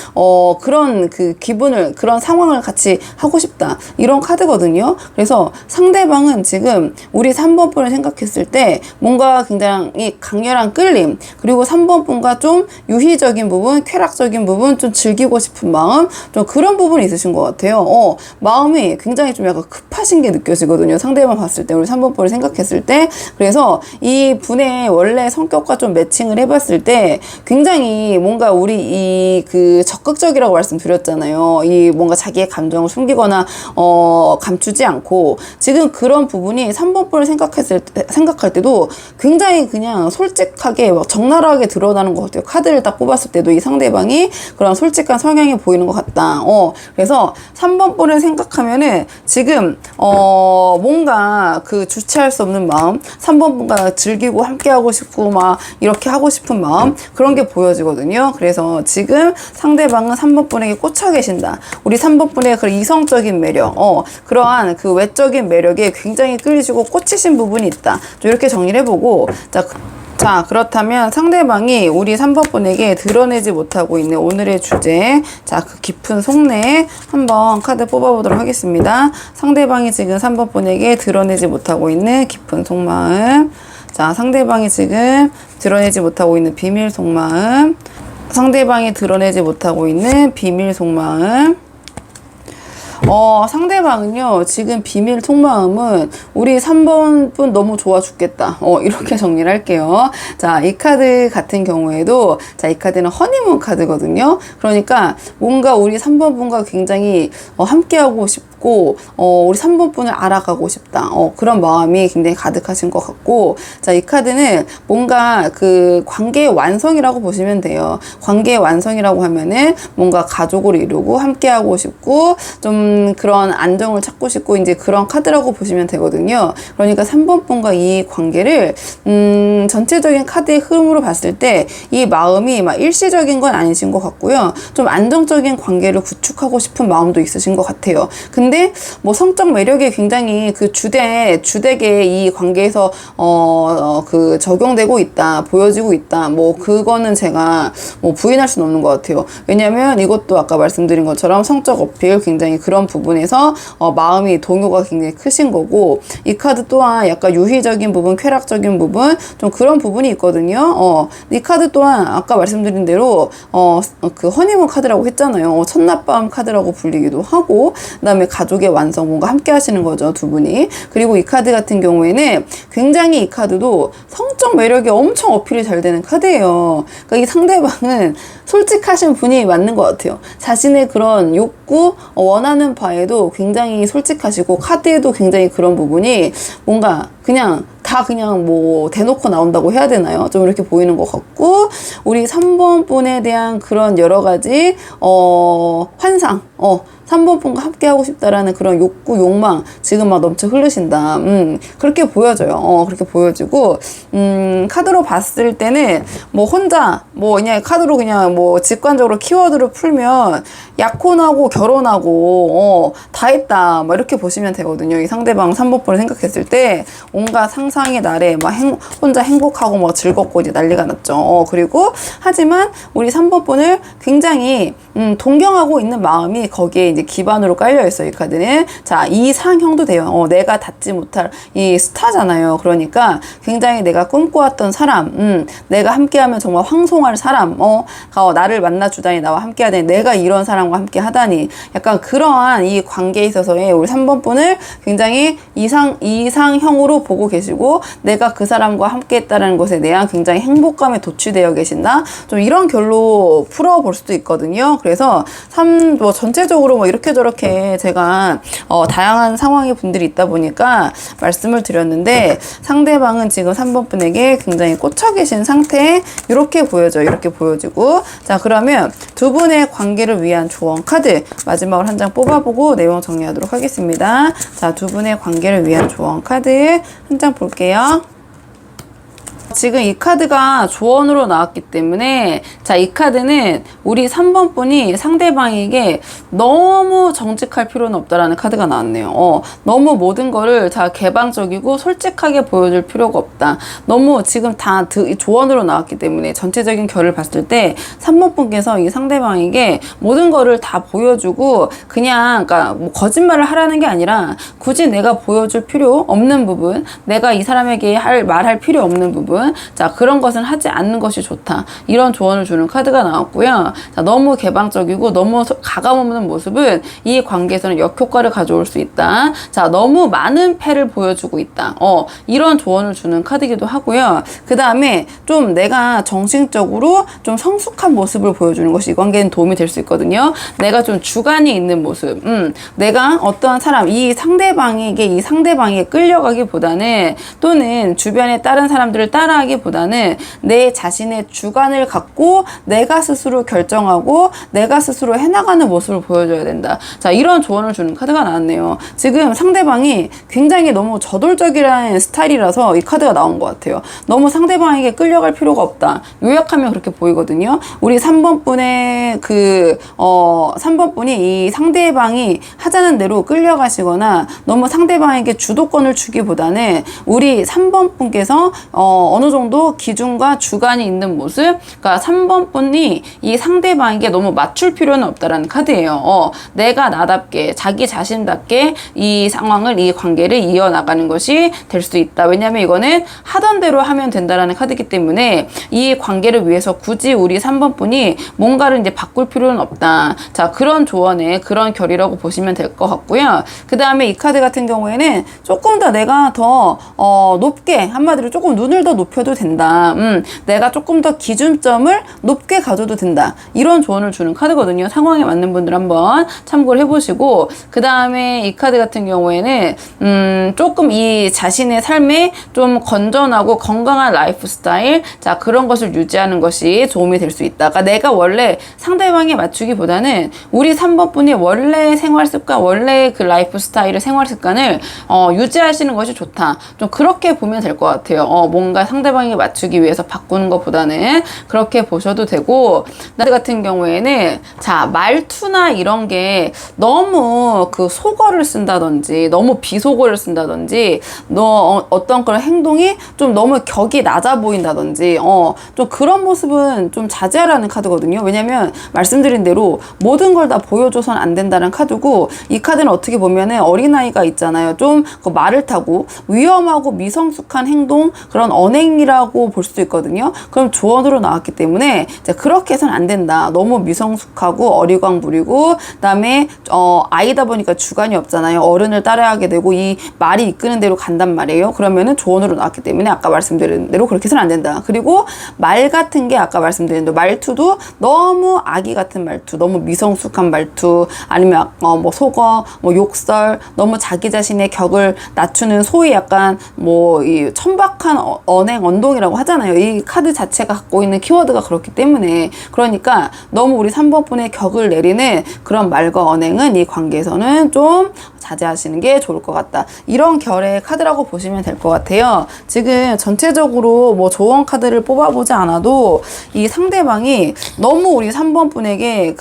그런 그 기분을, 그런 상황을 같이 하고 싶다, 이런 카드거든요. 그래서 상대방은 지금 우리 3번 분을 생각했을 때 뭔가 굉장히 강렬한 끌림, 그리고 3번 분과 좀 유희적인 부분, 쾌락적인 부분, 좀 즐기고 싶은 마음, 좀 그런 부분이 있으신 것 같아요. 마음이 굉장히 좀 약간 급하신 게 느껴지거든요. 상대방 봤을 때, 우리 3번 분을 생각했을 때. 그래서 이 분의 원래 성격과 좀 매칭을 해봤을 때 굉장히 뭔가 우리 이 그 적극적이라고 말씀드렸잖아요. 이 뭔가 자기의 감정을 숨기거나 감추지 않고, 지금 그런 부분이 3번 분을 생각할 때도 굉장히 그냥 솔직하게 막 적나라하게 드러나는 것 같아요. 카드를 딱 뽑았을 때도 이 상대방이 그런 솔직한 성향이 보이는 것 같다. 그래서 3번 분을 생각하면은 지금 뭔가 그 주체할 수 없는 마음, 3번 분과 즐기고 함께하고 싶고 막 이렇게 하고 싶은 마음, 그런 게 보여지거든요. 그래서 지금 상대방은 3번 분에게 꽂혀 계신다. 우리 3번 분의 그 이성적인 매력, 그러한 그 외적인 매력에 굉장히 끌리시고 꽂히신 부분이 있다. 좀 이렇게 정리를 해보고, 자 그렇다면 상대방이 우리 3번 분에게 드러내지 못하고 있는 오늘의 주제, 자 그 깊은 속내 한번 카드 뽑아보도록 하겠습니다. 상대방이 지금 3번 분에게 드러내지 못하고 있는 깊은 속마음, 자 상대방이 지금 드러내지 못하고 있는 비밀 속마음, 상대방이 드러내지 못하고 있는 비밀 속마음. 상대방은요, 지금 비밀 속마음은 우리 3번 분 너무 좋아 죽겠다. 이렇게 정리를 할게요. 자, 이 카드 같은 경우에도, 자, 이 카드는 허니문 카드거든요. 그러니까 뭔가 우리 3번 분과 굉장히 함께하고 싶고, 우리 3번 분을 알아가고 싶다. 그런 마음이 굉장히 가득하신 것 같고, 자, 이 카드는 뭔가 그 관계의 완성이라고 보시면 돼요. 관계의 완성이라고 하면은 뭔가 가족을 이루고 함께하고 싶고, 좀 그런 안정을 찾고 싶고, 이제 그런 카드라고 보시면 되거든요. 그러니까 3번 분과 이 관계를 전체적인 카드의 흐름으로 봤을 때 이 마음이 막 일시적인 건 아니신 것 같고요. 좀 안정적인 관계를 구축하고 싶은 마음도 있으신 것 같아요. 근데 뭐 성적 매력이 굉장히 그 주되게 이 관계에서 그 적용되고 있다, 보여지고 있다, 뭐 그거는 제가 뭐 부인할 수는 없는 것 같아요. 왜냐면 이것도 아까 말씀드린 것처럼 성적 어필, 굉장히 그런 부분에서 마음이 동요가 굉장히 크신 거고, 이 카드 또한 약간 유희적인 부분, 쾌락적인 부분, 좀 그런 부분이 있거든요. 이 카드 또한 아까 말씀드린 대로 그 허니문 카드라고 했잖아요. 첫날밤 카드라고 불리기도 하고, 그 다음에 가족의 완성, 뭔가 함께 하시는 거죠, 두 분이. 그리고 이 카드 같은 경우에는 굉장히 이 카드도 성적 매력이 엄청 어필이 잘 되는 카드예요. 그러니까 이 상대방은 솔직하신 분이 맞는 것 같아요. 자신의 그런 욕구, 원하는 바에도 굉장히 솔직하시고, 카드에도 굉장히 그런 부분이 뭔가 그냥 다 다 그냥 뭐 대놓고 나온다고 해야 되나요? 좀 이렇게 보이는 것 같고, 우리 3번 분에 대한 그런 여러 가지 환상, 3번 분과 함께 하고 싶다라는 그런 욕구, 욕망 지금 막 넘쳐 흐르신다. 그렇게 보여져요. 그렇게 보여지고, 카드로 봤을 때는 뭐 혼자 뭐 그냥 카드로 그냥 뭐 직관적으로 키워드를 풀면 약혼하고 결혼하고 다 했다 막 이렇게 보시면 되거든요. 이 상대방 3번 분을 생각했을 때 온갖 상상의 날에 막 혼자 행복하고 막 즐겁고 이제 난리가 났죠. 그리고 하지만 우리 3번 분을 굉장히 동경하고 있는 마음이 거기에 이제 기반으로 깔려 있어요. 이 카드는. 자, 이상형도 돼요. 내가 닿지 못할 이 스타잖아요. 그러니까 굉장히 내가 꿈꿔왔던 사람, 내가 함께하면 정말 황송할 사람, 나를 만나주다니, 나와 함께하다니, 내가 이런 사람과 함께 하다니, 약간 그러한 이 관계에 있어서의 우리 3번 분을 굉장히 이상형으로 보고 계시고, 내가 그 사람과 함께 했다는 것에 대한 굉장히 행복감에 도취되어 계신다. 좀 이런 결로 풀어볼 수도 있거든요. 그래서 뭐 전체적으로 뭐 이렇게 저렇게 제가 다양한 상황의 분들이 있다 보니까 말씀을 드렸는데, 상대방은 지금 3번 분에게 굉장히 꽂혀 계신 상태에 이렇게 보여져요. 이렇게 보여지고, 자, 그러면 두 분의 관계를 위한 조언 카드 마지막으로 한 장 뽑아보고 내용 정리하도록 하겠습니다. 자, 두 분의 관계를 위한 조언 카드 한 장 볼게요. 지금 이 카드가 조언으로 나왔기 때문에, 자, 이 카드는 우리 3번 분이 상대방에게 너무 정직할 필요는 없다라는 카드가 나왔네요. 너무 모든 거를 다 개방적이고 솔직하게 보여줄 필요가 없다. 너무 지금 다 조언으로 나왔기 때문에 전체적인 결을 봤을 때 3번 분께서 이 상대방에게 모든 거를 다 보여주고, 그냥 그러니까 뭐 거짓말을 하라는 게 아니라 굳이 내가 보여줄 필요 없는 부분, 내가 이 사람에게 말할 필요 없는 부분, 자, 그런 것은 하지 않는 것이 좋다. 이런 조언을 주는 카드가 나왔고요. 자, 너무 개방적이고 너무 가감없는 모습은 이 관계에서는 역효과를 가져올 수 있다. 자, 너무 많은 패를 보여주고 있다. 이런 조언을 주는 카드이기도 하고요. 그 다음에 좀 내가 정신적으로 좀 성숙한 모습을 보여주는 것이 이 관계에는 도움이 될 수 있거든요. 내가 좀 주관이 있는 모습, 내가 어떠한 사람, 이 상대방에게 끌려가기보다는, 또는 주변의 다른 사람들을 따라하기보다는 내 자신의 주관을 갖고 내가 스스로 결정하고 내가 스스로 해나가는 모습을 보여줘야 된다. 자, 이런 조언을 주는 카드가 나왔네요. 지금 상대방이 굉장히 너무 저돌적이라는 스타일이라서 이 카드가 나온 것 같아요. 너무 상대방에게 끌려갈 필요가 없다. 요약하면 그렇게 보이거든요. 우리 3번 분의 3번 분이 이 상대방이 하자는 대로 끌려가시거나 너무 상대방에게 주도권을 주기보다는 우리 3번 분께서 어느 정도 기준과 주관이 있는 모습, 그러니까 3번 분이 이 상대방에게 너무 맞출 필요는 없다라는 카드예요. 내가 나답게, 자기 자신답게 이 상황을, 이 관계를 이어나가는 것이 될 수 있다. 왜냐하면 이거는 하던 대로 하면 된다라는 카드이기 때문에 이 관계를 위해서 굳이 우리 3번 분이 뭔가를 이제 바꿀 필요는 없다. 자, 그런 조언의 그런 결이라고 보시면 될 것 같고요. 그 다음에 이 카드 같은 경우에는 조금 더 내가 더 높게, 한마디로 조금 눈을 더 높여도 된다. 내가 조금 더 기준점을 높게 가져도 된다. 이런 조언을 주는 카드거든요. 상황에 맞는 분들 한번 참고를 해보시고, 그 다음에 이 카드 같은 경우에는 조금 이 자신의 삶에 좀 건전하고 건강한 라이프 스타일, 자, 그런 것을 유지하는 것이 도움이 될 수 있다. 그러니까 내가 원래 상대방에 맞추기보다는 우리 3번 분이 원래 생활 습관, 원래 그 라이프 스타일을, 생활 습관을 유지하시는 것이 좋다. 좀 그렇게 보면 될 것 같아요. 뭔가 상대방에 맞추기 위해서 바꾸는 것보다는 그렇게 보셔도 되고, 나 같은 경우에는 자, 말투나 이런 게 너무 그 속어를 쓴다든지 너무 비속어를 쓴다든지 어떤 그런 행동이 좀 너무 격이 낮아 보인다든지 좀 그런 모습은 좀 자제하라는 카드거든요. 왜냐면 말씀드린 대로 모든 걸 다 보여줘선 안 된다는 카드고, 이 카드는 어떻게 보면은 어린아이가 있잖아요. 좀 그 말을 타고 위험하고 미성숙한 행동, 그런 언행 언행이라고 볼 수도 있거든요. 그럼 조언으로 나왔기 때문에 이제 그렇게 해서는 안 된다. 너무 미성숙하고 어리광 부리고 그다음에 아이다 보니까 주관이 없잖아요. 어른을 따라하게 되고 이 말이 이끄는 대로 간단 말이에요. 그러면은 조언으로 나왔기 때문에 아까 말씀드린 대로 그렇게 해서는 안 된다. 그리고 말 같은 게 아까 말씀드린 대로 말투도 너무 아기 같은 말투, 너무 미성숙한 말투, 아니면 뭐 속어, 뭐 욕설, 너무 자기 자신의 격을 낮추는 소위 약간 뭐 이 천박한 언행, 언동이라고 하잖아요. 이 카드 자체가 갖고 있는 키워드가 그렇기 때문에 그러니까 너무 우리 3번 분의 격을 내리는 그런 말과 언행은 이 관계에서는 좀 자제하시는 게 좋을 것 같다. 이런 결의 카드라고 보시면 될 것 같아요. 지금 전체적으로 뭐 조언 카드를 뽑아보지 않아도 이 상대방이 너무 우리 3번 분에게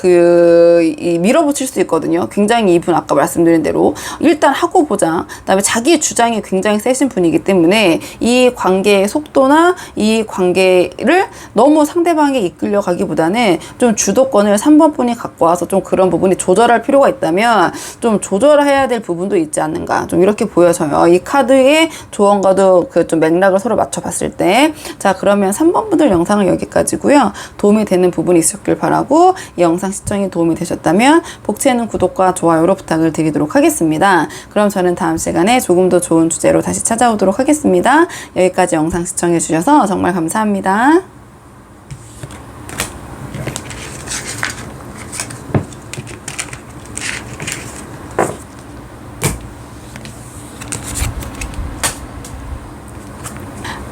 밀어붙일 수 있거든요. 굉장히 이분 아까 말씀드린 대로 일단 하고 보자. 그다음에 자기 주장이 굉장히 세신 분이기 때문에 이 관계의 속도나 이 관계를 너무 상대방에 이끌려 가기보다는 좀 주도권을 3번 분이 갖고 와서 좀 그런 부분이 조절할 필요가 있다면 좀 조절해야 될 부분도 있지 않는가, 좀 이렇게 보여져요. 이 카드의 조언과도 그 좀 맥락을 서로 맞춰봤을 때. 자, 그러면 3번 분들 영상은 여기까지고요. 도움이 되는 부분이 있었길 바라고, 이 영상 시청이 도움이 되셨다면 복채는 구독과 좋아요로 부탁을 드리도록 하겠습니다. 그럼 저는 다음 시간에 조금 더 좋은 주제로 다시 찾아오도록 하겠습니다. 여기까지 영상 시청해 주셔서 정말 감사합니다.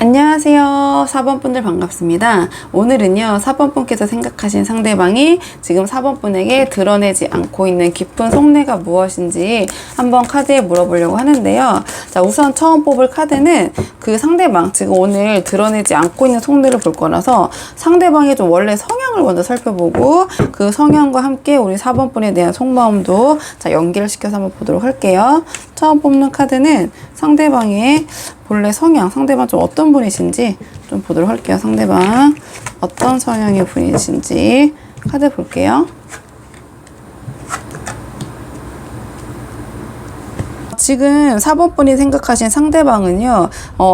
안녕하세요. 4번 분들 반갑습니다. 오늘은요, 4번 분께서 생각하신 상대방이 지금 4번 분에게 드러내지 않고 있는 깊은 속내가 무엇인지 한번 카드에 물어보려고 하는데요. 자, 우선 처음 뽑을 카드는 그 상대방, 지금 오늘 드러내지 않고 있는 속내를 볼 거라서 상대방의 좀 원래 성향을 먼저 살펴보고 그 성향과 함께 우리 4번 분에 대한 속마음도 자, 연결을 시켜서 한번 보도록 할게요. 처음 뽑는 카드는 상대방의 본래 성향, 상대방 좀 어떤 분이신지 좀 보도록 할게요. 상대방 어떤 성향의 분이신지 카드 볼게요. 지금 4번 분이 생각하신 상대방은요,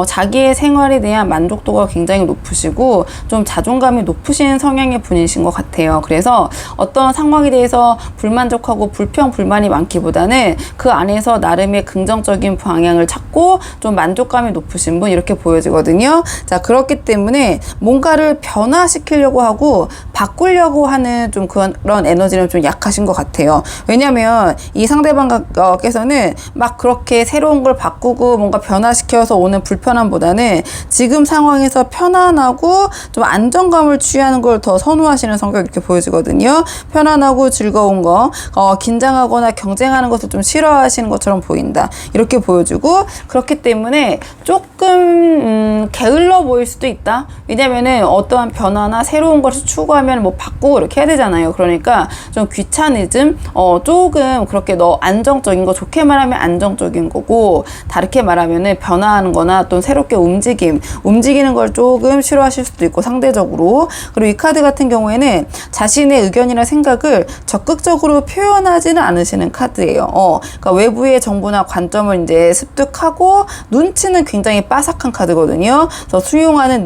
자기의 생활에 대한 만족도가 굉장히 높으시고 좀 자존감이 높으신 성향의 분이신 것 같아요. 그래서 어떤 상황에 대해서 불만족하고 불평불만이 많기보다는 그 안에서 나름의 긍정적인 방향을 찾고 좀 만족감이 높으신 분, 이렇게 보여지거든요. 자, 그렇기 때문에 뭔가를 변화시키려고 하고 바꾸려고 하는 좀 그런 에너지는 좀 약하신 것 같아요. 왜냐면 이 상대방께서는 막 그렇게 새로운 걸 바꾸고 뭔가 변화시켜서 오는 불편함보다는 지금 상황에서 편안하고 좀 안정감을 취하는 걸 더 선호하시는 성격, 이렇게 보여지거든요. 편안하고 즐거운 거, 긴장하거나 경쟁하는 것을 좀 싫어하시는 것처럼 보인다, 이렇게 보여주고, 그렇기 때문에 조금 게을러 보일 수도 있다. 왜냐면은 어떠한 변화나 새로운 것을 추구하면 뭐 바꾸고 이렇게 해야 되잖아요. 그러니까 좀 귀차니즘, 조금 그렇게 안정적인 거, 좋게 말하면 안정적인 거고, 다르게 말하면은 변화하는 거나 또 새롭게 움직이는 걸 조금 싫어하실 수도 있고, 상대적으로. 그리고 이 카드 같은 경우에는 자신의 의견이나 생각을 적극적으로 표현하지는 않으시는 카드예요. 그러니까 외부의 정보나 관점을 이제 습득하고 눈치는 굉장히 빠삭한 카드거든요. 그래서 수용하는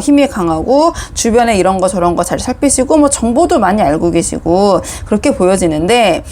힘이 강하고 주변에 이런 거 저런 거 잘 살피시고 뭐 정보도 많이 알고 계시고 그렇게 보여지는데,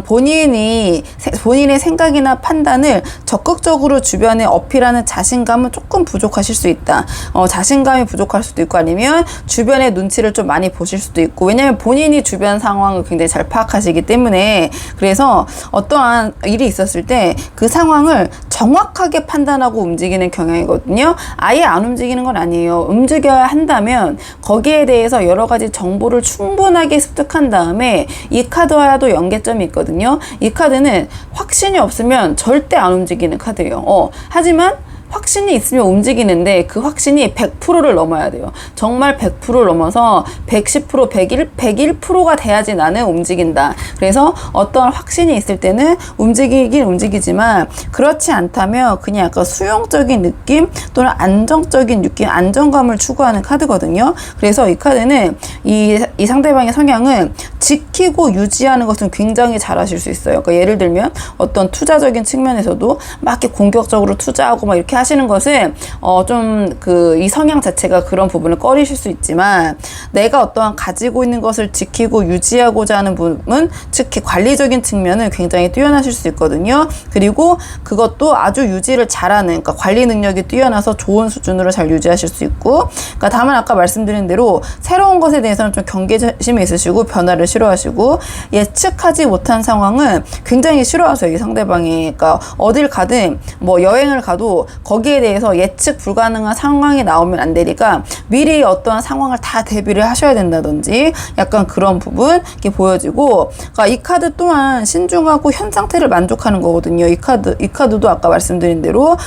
본인의 생각이나 판단을 적극적으로 주변에 어필하는 자신감은 조금 부족하실 수 있다. 자신감이 부족할 수도 있고, 아니면 주변의 눈치를 좀 많이 보실 수도 있고, 왜냐면 본인이 주변 상황을 굉장히 잘 파악하시기 때문에. 그래서 어떠한 일이 있었을 때 그 상황을 정확하게 판단하고 움직이는 경향이거든요. 아예 안 움직이는 건 아니에요. 움직여야 한다면 거기에 대해서 여러 가지 정보를 충분하게 습득한 다음에, 이 카드와도 연계점이 있거든요. 이 카드는 확신이 없으면 절대 안 움직이는 카드예요. 하지만 확신이 있으면 움직이는데 그 확신이 100%를 넘어야 돼요. 정말 100%를 넘어서 110%, 101%가 돼야지 나는 움직인다. 그래서 어떤 확신이 있을 때는 움직이긴 움직이지만, 그렇지 않다면 그냥 약간 수용적인 느낌 또는 안정적인 느낌, 안정감을 추구하는 카드거든요. 그래서 이 카드는 이 상대방의 성향은 지키고 유지하는 것은 굉장히 잘하실 수 있어요. 그러니까 예를 들면 어떤 투자적인 측면에서도 막 이렇게 공격적으로 투자하고 막 이렇게 하시는 것은 좀 이 성향 자체가 그런 부분을 꺼리실 수 있지만, 내가 어떠한 가지고 있는 것을 지키고 유지하고자 하는 부분, 특히 관리적인 측면은 굉장히 뛰어나실 수 있거든요. 그리고 그것도 아주 유지를 잘하는, 그러니까 관리 능력이 뛰어나서 좋은 수준으로 잘 유지하실 수 있고, 그러니까 다만 아까 말씀드린 대로 새로운 것에 대해서는 좀 경계심이 있으시고 변화를 싫어하시고, 예측하지 못한 상황은 굉장히 싫어하세요, 이 상대방이. 그러니까 어딜 가든 뭐 여행을 가도 거기에 대해서 예측 불가능한 상황이 나오면 안 되니까 미리 어떠한 상황을 다 대비를 하셔야 된다든지 약간 그런 부분 이렇게 보여지고, 그러니까 이 카드 또한 신중하고 현 상태를 만족하는 거거든요. 이 카드도 아까 말씀드린 대로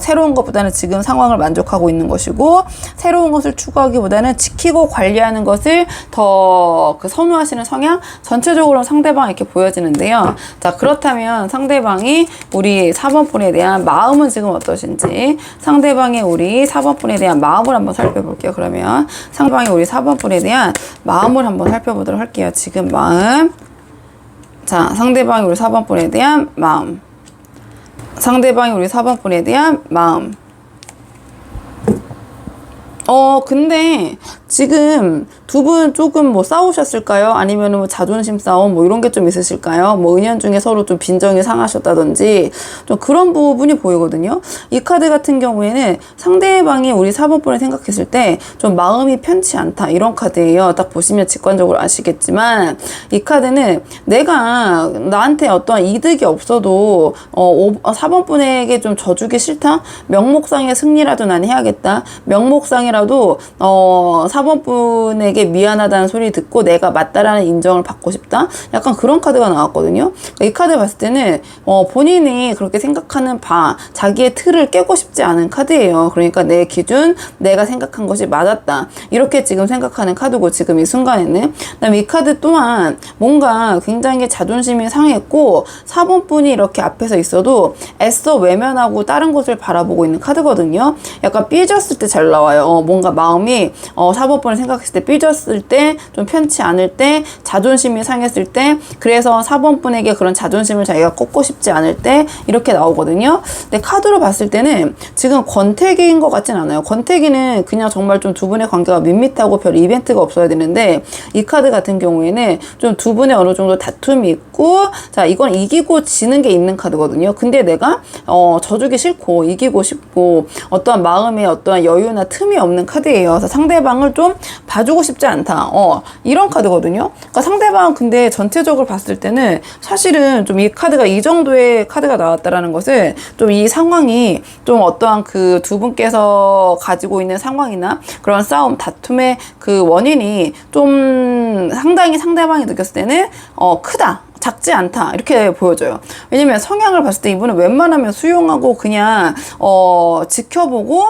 새로운 것보다는 지금 상황을 만족하고 있는 것이고, 새로운 것을 추구하기보다는 지키고 관리하는 것을 더 선호하시는 성향, 전체적으로 상대방 이렇게 보여지는데요. 자, 그렇다면 상대방이 우리 4번 분에 대한 마음은 지금 어떠신지, 상대방의 우리 4번 분에 대한 마음을 한번 살펴볼게요. 그러면 상대방이 우리 4번 분에 대한 마음을 한번 살펴보도록 할게요. 지금 마음. 자, 상대방이 우리 4번 분에 대한 마음. 상대방이 우리 4번 분에 대한 마음. 근데 지금 두 분 조금 뭐 싸우셨을까요? 아니면 뭐 자존심 싸움 뭐 이런 게 좀 있으실까요? 뭐 은연중에 서로 좀 빈정이 상하셨다든지 좀 그런 부분이 보이거든요. 이 카드 같은 경우에는 상대방이 우리 4번분을 생각했을 때 좀 마음이 편치 않다, 이런 카드예요. 딱 보시면 직관적으로 아시겠지만, 이 카드는 내가 나한테 어떠한 이득이 없어도 4번분에게 좀 져주기 싫다? 명목상의 승리라도 난 해야겠다. 명목상이라도 4번분에게 미안하다는 소리 듣고 내가 맞다라는 인정을 받고 싶다, 약간 그런 카드가 나왔거든요. 이 카드 봤을 때는 본인이 그렇게 생각하는 바, 자기의 틀을 깨고 싶지 않은 카드예요. 그러니까 내 기준, 내가 생각한 것이 맞았다, 이렇게 지금 생각하는 카드고, 지금 이 순간에는. 그다음에 이 카드 또한 뭔가 굉장히 자존심이 상했고 4번분이 이렇게 앞에서 있어도 애써 외면하고 다른 곳을 바라보고 있는 카드거든요. 약간 삐졌을 때 잘 나와요. 뭔가 마음이 4번분을 생각했을 때 삐졌을 때, 좀 편치 않을 때, 자존심이 상했을 때, 그래서 4번분에게 그런 자존심을 자기가 꺾고 싶지 않을 때 이렇게 나오거든요. 근데 카드로 봤을 때는 지금 권태기인 것 같진 않아요. 권태기는 그냥 정말 좀 두 분의 관계가 밋밋하고 별 이벤트가 없어야 되는데, 이 카드 같은 경우에는 좀 두 분의 어느 정도 다툼이 있고, 자, 이건 이기고 지는 게 있는 카드거든요. 근데 내가 져주기 싫고 이기고 싶고 어떠한 마음에 어떠한 여유나 틈이 없는 카드예요. 그래서 상대방을 좀 봐주고 싶지 않다, 이런 카드거든요. 그러니까 상대방 근데 전체적으로 봤을 때는 사실은 좀 이 카드가, 이 정도의 카드가 나왔다라는 것은 좀 이 상황이 좀 어떠한 그 두 분께서 가지고 있는 상황이나 그런 싸움, 다툼의 그 원인이 좀 상당히 상대방이 느꼈을 때는 크다, 작지 않다, 이렇게 보여져요. 왜냐면 성향을 봤을 때 이분은 웬만하면 수용하고 그냥 지켜보고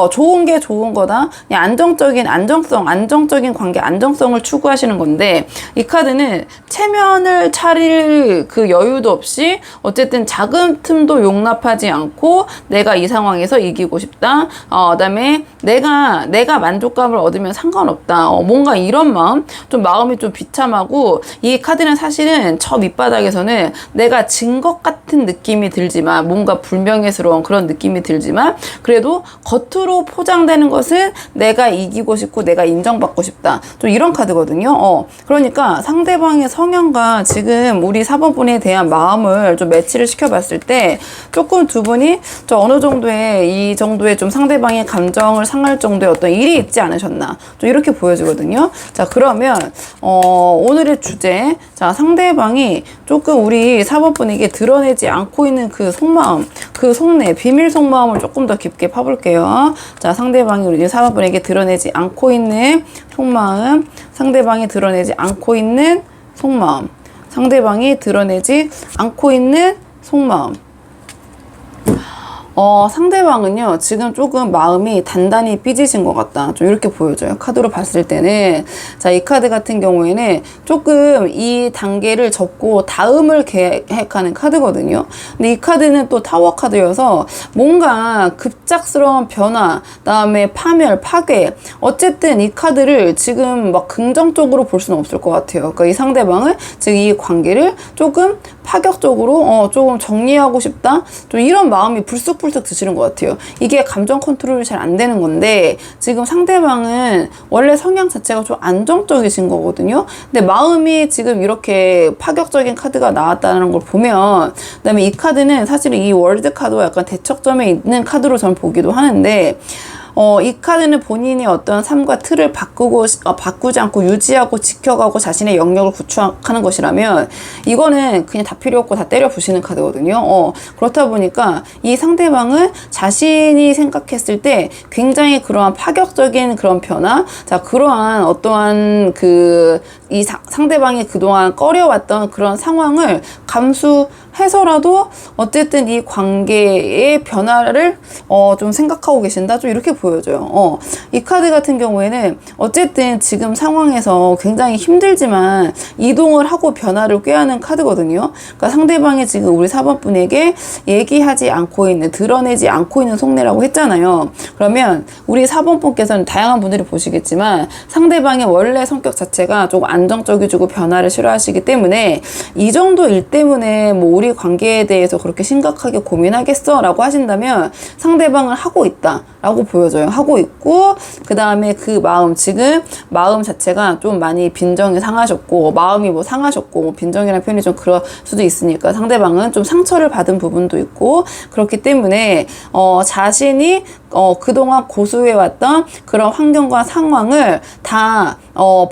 좋은 게 좋은 거다, 그냥 안정적인 관계, 안정성을 추구하시는 건데, 이 카드는 체면을 차릴 그 여유도 없이 어쨌든 작은 틈도 용납하지 않고 내가 이 상황에서 이기고 싶다, 그다음에 내가 만족감을 얻으면 상관없다, 뭔가 이런 마음, 좀 마음이 좀 비참하고, 이 카드는 사실은 밑바닥에서는 내가 진 것 같은 느낌이 들지만, 뭔가 불명예스러운 그런 느낌이 들지만, 그래도 겉으로 포장되는 것은 내가 이기고 싶고 내가 인정받고 싶다, 좀 이런 카드거든요. 그러니까 상대방의 성향과 지금 우리 4번분에 대한 마음을 좀 매치를 시켜봤을 때 조금 두 분이 좀 어느 정도의, 이 정도의 좀 상대방의 감정을 상할 정도의 어떤 일이 있지 않으셨나, 좀 이렇게 보여지거든요. 자, 그러면 오늘의 주제, 자, 상대방이 조금 우리 4번분에게 드러내지 않고 있는 그 속마음, 그 속내, 비밀 속마음을 조금 더 깊게 파볼게요. 자, 상대방이 우리 4번분에게 드러내지 않고 있는 속마음, 상대방이 드러내지 않고 있는 속마음, 상대방이 드러내지 않고 있는 속마음. 상대방은요, 지금 조금 마음이 단단히 삐지신 것 같다, 좀 이렇게 보여져요. 카드로 봤을 때는. 자, 이 카드 같은 경우에는 조금 이 단계를 접고 다음을 계획하는 카드거든요. 근데 이 카드는 또 타워 카드여서 뭔가 급작스러운 변화, 그다음에 파멸, 파괴, 어쨌든 이 카드를 지금 막 긍정적으로 볼 수는 없을 것 같아요. 그러니까 이 상대방을, 즉 이 관계를 조금 파격적으로 조금 정리하고 싶다, 좀 이런 마음이 불쑥 쿨떡쿨떡 드시는 것 같아요. 이게 감정 컨트롤이 잘 안 되는 건데 지금 상대방은 원래 성향 자체가 좀 안정적이신 거거든요. 근데 마음이 지금 이렇게 파격적인 카드가 나왔다는 걸 보면, 그다음에 이 카드는 사실은 이 월드 카드와 약간 대척점에 있는 카드로 저는 보기도 하는데, 이 카드는 본인이 어떤 삶과 틀을 바꾸지 않고 유지하고 지켜가고 자신의 영역을 구축하는 것이라면 이거는 그냥 다 필요 없고 다 때려 부시는 카드거든요. 그렇다 보니까 이 상대방은 자신이 생각했을 때 굉장히 그러한 파격적인 그런 변화, 자, 그러한 어떠한 이 상대방이 그동안 꺼려왔던 그런 상황을 감수해서라도 어쨌든 이 관계의 변화를 좀 생각하고 계신다, 좀 이렇게 보여져요. 이 카드 같은 경우에는 어쨌든 지금 상황에서 굉장히 힘들지만 이동을 하고 변화를 꾀하는 카드거든요. 그러니까 상대방이 지금 우리 4번 분에게 얘기하지 않고 있는, 드러내지 않고 있는 속내라고 했잖아요. 그러면 우리 4번 분께서는 다양한 분들이 보시겠지만 상대방의 원래 성격 자체가 조금 안정적이고 변화를 싫어하시기 때문에 이 정도 일 때문에 뭐 우리 관계에 대해서 그렇게 심각하게 고민하겠어 라고 하신다면 상대방은 하고 있다 라고 보여져요. 하고 있고, 그 다음에 그 마음, 지금 마음 자체가 좀 많이 빈정이 상하셨고, 마음이 뭐 상하셨고, 뭐 빈정이라는 표현이 좀 그럴 수도 있으니까 상대방은 좀 상처를 받은 부분도 있고, 그렇기 때문에 자신이 그동안 고수해왔던 그런 환경과 상황을 다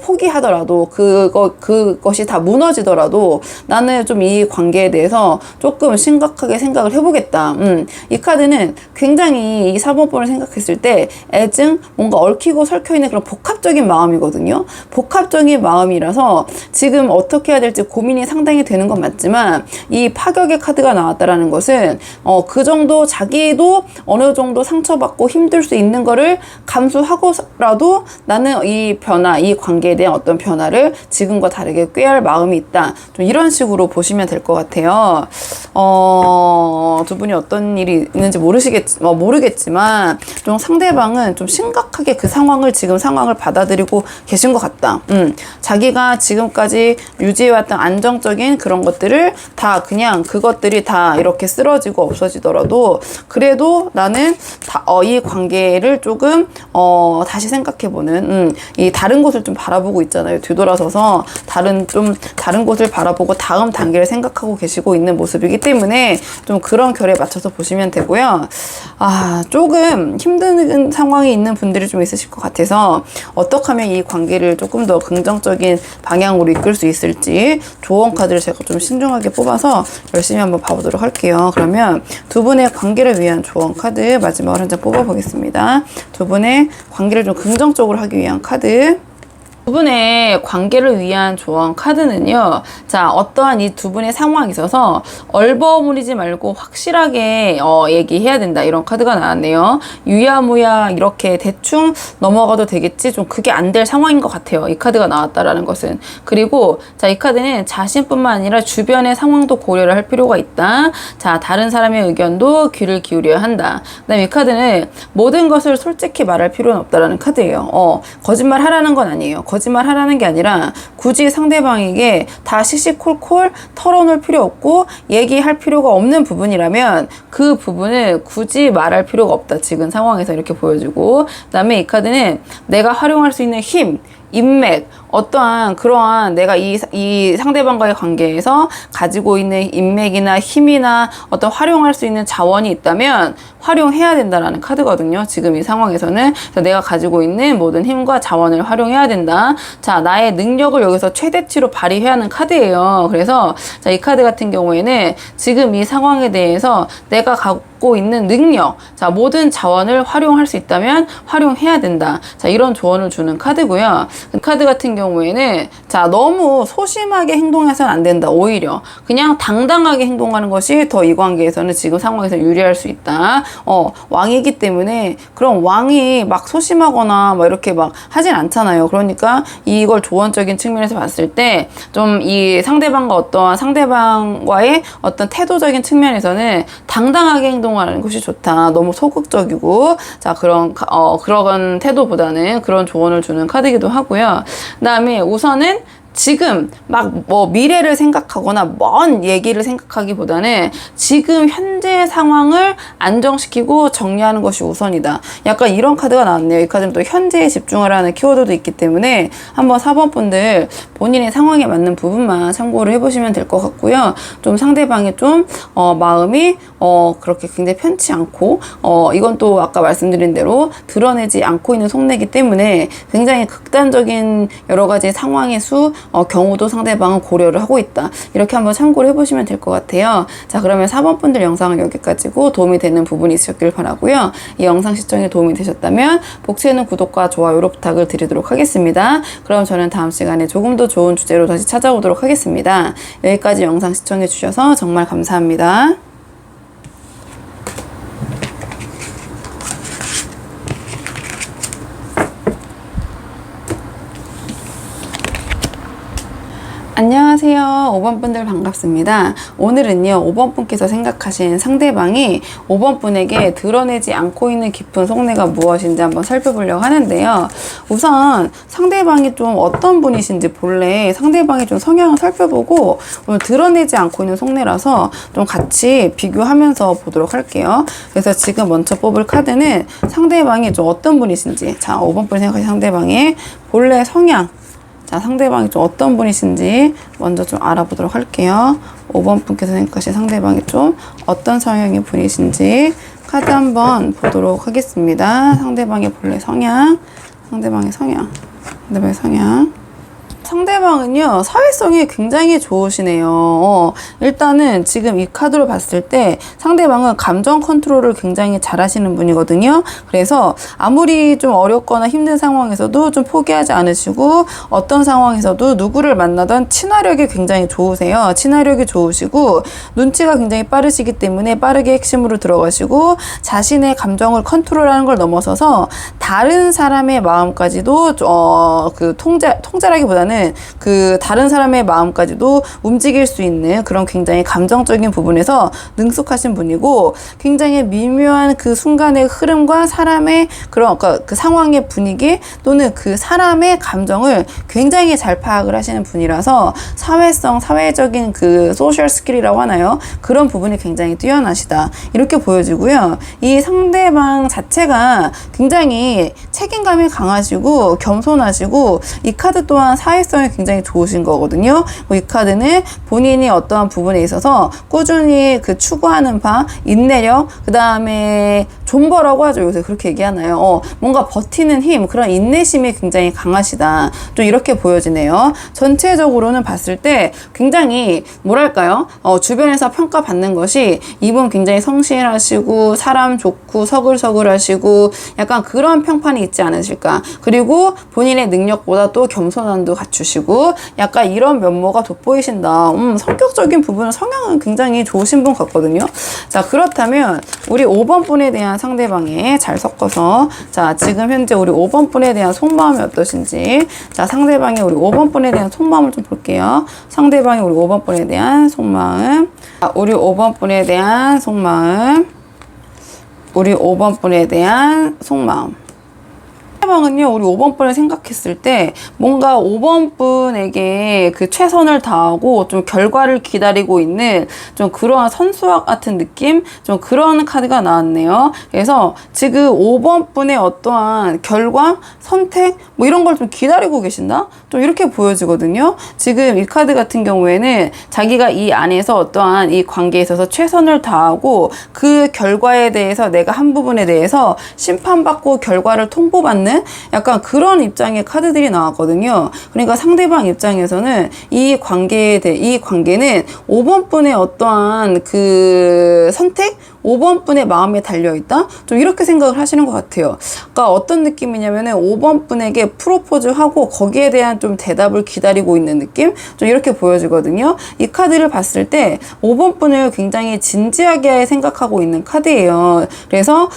포기하더라도, 그것이 다 무너지더라도 나는 좀 이 관계에 대해서 조금 심각하게 생각을 해보겠다. 이 카드는 굉장히 이 4번분을 생각했을 때 애증, 뭔가 얽히고 설켜있는 그런 복합적인 마음이거든요. 복합적인 마음이라서 지금 어떻게 해야 될지 고민이 상당히 되는 건 맞지만, 이 파격의 카드가 나왔다라는 것은 그 정도 자기도 어느 정도 상처받고 힘들 수 있는 거를 감수하고라도 나는 이 변화, 이 관계에 대한 어떤 변화를 지금과 다르게 꾀할 마음이 있다, 좀 이런 식으로 보시면 될 것 같아요. 두 분이 어떤 일이 있는지 모르겠지만 좀 상대방은 좀 심각하게 그 상황을, 지금 상황을 받아들이고 계신 것 같다. 자기가 지금까지 유지해왔던 안정적인 그런 것들을 다 그냥 그것들이 다 이렇게 쓰러지고 없어지더라도 그래도 나는 이 관계를 조금 다시 생각해보는, 이 다른 곳을 좀 바라보고 있잖아요. 뒤돌아서서 다른 곳을 바라보고 다음 단계를 생각하고 계시고 있는 모습이기 때문에 좀 그런 결에 맞춰서 보시면 되고요. 조금 힘든 상황이 있는 분들이 좀 있으실 것 같아서 어떻게 하면 이 관계를 조금 더 긍정적인 방향으로 이끌 수 있을지 조언 카드를 제가 좀 신중하게 뽑아서 열심히 한번 봐보도록 할게요. 그러면 두 분의 관계를 위한 조언 카드 마지막으로 한 장 뽑아보겠습니다. 두 분의 관계를 좀 긍정적으로 하기 위한 카드. 두 분의 관계를 위한 조언 카드는요, 자, 어떠한 이 두 분의 상황이 있어서 얼버무리지 말고 확실하게 얘기해야 된다, 이런 카드가 나왔네요. 유야무야 이렇게 대충 넘어가도 되겠지, 좀 그게 안 될 상황인 것 같아요, 이 카드가 나왔다라는 것은. 그리고 자, 이 카드는 자신뿐만 아니라 주변의 상황도 고려를 할 필요가 있다. 자, 다른 사람의 의견도 귀를 기울여야 한다. 그 다음에 이 카드는 모든 것을 솔직히 말할 필요는 없다라는 카드예요. 거짓말 하라는 건 아니에요. 거짓말 하라는 게 아니라 굳이 상대방에게 다 시시콜콜 털어놓을 필요 없고 얘기할 필요가 없는 부분이라면 그 부분을 굳이 말할 필요가 없다, 지금 상황에서 이렇게 보여주고, 그 다음에 이 카드는 내가 활용할 수 있는 힘, 인맥, 어떠한 그러한 내가 이 상대방과의 관계에서 가지고 있는 인맥이나 힘이나 어떤 활용할 수 있는 자원이 있다면 활용해야 된다라는 카드거든요. 지금 이 상황에서는. 그래서 내가 가지고 있는 모든 힘과 자원을 활용해야 된다. 자, 나의 능력을 여기서 최대치로 발휘해야 하는 카드예요. 그래서 자, 이 카드 같은 경우에는 지금 이 상황에 대해서 내가 갖고 있는 능력, 자, 모든 자원을 활용할 수 있다면 활용해야 된다. 자, 이런 조언을 주는 카드고요. 그 카드 같은 경우에는 자, 너무 소심하게 행동해서는 안 된다. 오히려 그냥 당당하게 행동하는 것이 더 이 관계에서는 지금 상황에서 유리할 수 있다. 왕이기 때문에 그런 왕이 막 소심하거나 막 이렇게 막 하진 않잖아요. 그러니까 이걸 조언적인 측면에서 봤을 때 좀 이 상대방과의 어떤 태도적인 측면에서는 당당하게 행동하는 것이 좋다. 너무 소극적이고, 자, 그런 태도보다는 그런 조언을 주는 카드이기도 하고요. 그 다음에 우선은 지금 막 뭐 미래를 생각하거나 먼 얘기를 생각하기보다는 지금 현재 상황을 안정시키고 정리하는 것이 우선이다. 약간 이런 카드가 나왔네요. 이 카드는 또 현재에 집중하라는 키워드도 있기 때문에 한번 4번 분들 본인의 상황에 맞는 부분만 참고를 해보시면 될 것 같고요. 좀 상대방이 좀 마음이 그렇게 굉장히 편치 않고 이건 또 아까 말씀드린 대로 드러내지 않고 있는 속내이기 때문에 굉장히 극단적인 여러 가지 상황의 경우도 상대방은 고려를 하고 있다. 이렇게 한번 참고를 해보시면 될 것 같아요. 자, 그러면 4번 분들 영상은 여기까지고 도움이 되는 부분이 있으셨길 바라고요. 이 영상 시청에 도움이 되셨다면 복수에는 구독과 좋아요로 부탁을 드리도록 하겠습니다. 그럼 저는 다음 시간에 조금 더 좋은 주제로 다시 찾아오도록 하겠습니다. 여기까지 영상 시청해 주셔서 정말 감사합니다. 안녕하세요. 5번 분들 반갑습니다. 오늘은요, 5번 분께서 생각하신 상대방이 5번 분에게 드러내지 않고 있는 깊은 속내가 무엇인지 한번 살펴보려고 하는데요. 우선 상대방이 좀 어떤 분이신지 본래 상대방이 좀 성향을 살펴보고 오늘 드러내지 않고 있는 속내라서 좀 같이 비교하면서 보도록 할게요. 그래서 지금 먼저 뽑을 카드는 상대방이 좀 어떤 분이신지, 자, 5번 분이 생각하신 상대방의 본래 성향, 자, 상대방이 좀 어떤 분이신지 먼저 좀 알아보도록 할게요. 5번 분께서 생각하신 상대방이 좀 어떤 성향의 분이신지 카드 한번 보도록 하겠습니다. 상대방의 본래 성향, 상대방의 성향. 상대방은요, 사회성이 굉장히 좋으시네요. 일단은 지금 이 카드로 봤을 때 상대방은 감정 컨트롤을 굉장히 잘 하시는 분이거든요. 그래서 아무리 좀 어렵거나 힘든 상황에서도 좀 포기하지 않으시고 어떤 상황에서도 누구를 만나던 친화력이 굉장히 좋으세요. 친화력이 좋으시고 눈치가 굉장히 빠르시기 때문에 빠르게 핵심으로 들어가시고 자신의 감정을 컨트롤하는 걸 넘어서서 다른 사람의 마음까지도 통제라기보다는 그 다른 사람의 마음까지도 움직일 수 있는 그런 굉장히 감정적인 부분에서 능숙하신 분이고 굉장히 미묘한 그 순간의 흐름과 사람의 그런 그 상황의 분위기 또는 그 사람의 감정을 굉장히 잘 파악을 하시는 분이라서 사회적인 그 소셜 스킬이라고 하나요? 그런 부분이 굉장히 뛰어나시다. 이렇게 보여지고요. 이 상대방 자체가 굉장히 책임감이 강하시고 겸손하시고 이 카드 또한 사회성이 굉장히 좋으신 거거든요. 이 카드는 본인이 어떠한 부분에 있어서 꾸준히 그 추구하는 바, 인내력, 그 다음에 존버라고 하죠. 요새 그렇게 얘기하나요? 뭔가 버티는 힘, 그런 인내심이 굉장히 강하시다. 좀 이렇게 보여지네요. 전체적으로는 봤을 때 굉장히 뭐랄까요? 주변에서 평가받는 것이 이분 굉장히 성실하시고 사람 좋고 서글서글하시고 약간 그런 평판이 있지 않으실까. 그리고 본인의 능력보다 또 겸손함도 갖추시고 약간 이런 면모가 돋보이신다. 성격적인 부분은 성향은 굉장히 좋으신 분 같거든요. 자, 그렇다면 우리 5번 분에 대한 상대방에 잘 섞어서 자, 지금 현재 우리 5번 분에 대한 속마음이 어떠신지 자, 상대방이 우리 5번 분에 대한 속마음을 좀 볼게요. 상대방이 우리 5번 분에 대한 속마음, 우리 5번 분에 대한 속마음, 우리 5번 분에 대한 속마음. 상대방은요, 우리 5번 분을 생각했을 때 뭔가 5번 분에게 그 최선을 다하고 좀 결과를 기다리고 있는 좀 그러한 선수와 같은 느낌? 좀 그런 카드가 나왔네요. 그래서 지금 5번 분의 어떠한 결과, 선택, 뭐 이런 걸 좀 기다리고 계신다? 좀 이렇게 보여지거든요. 지금 이 카드 같은 경우에는 자기가 이 안에서 어떠한 이 관계에 있어서 최선을 다하고 그 결과에 대해서 내가 한 부분에 대해서 심판받고 결과를 통보받는 약간 그런 입장의 카드들이 나왔거든요. 그러니까 상대방 입장에서는 이 관계는 5번 분의 어떠한 그 선택? 5번 분의 마음에 달려있다? 좀 이렇게 생각을 하시는 것 같아요. 그러니까 어떤 느낌이냐면은 5번 분에게 프로포즈하고 거기에 대한 좀 대답을 기다리고 있는 느낌? 좀 이렇게 보여지거든요. 이 카드를 봤을 때 5번 분을 굉장히 진지하게 생각하고 있는 카드예요. 그래서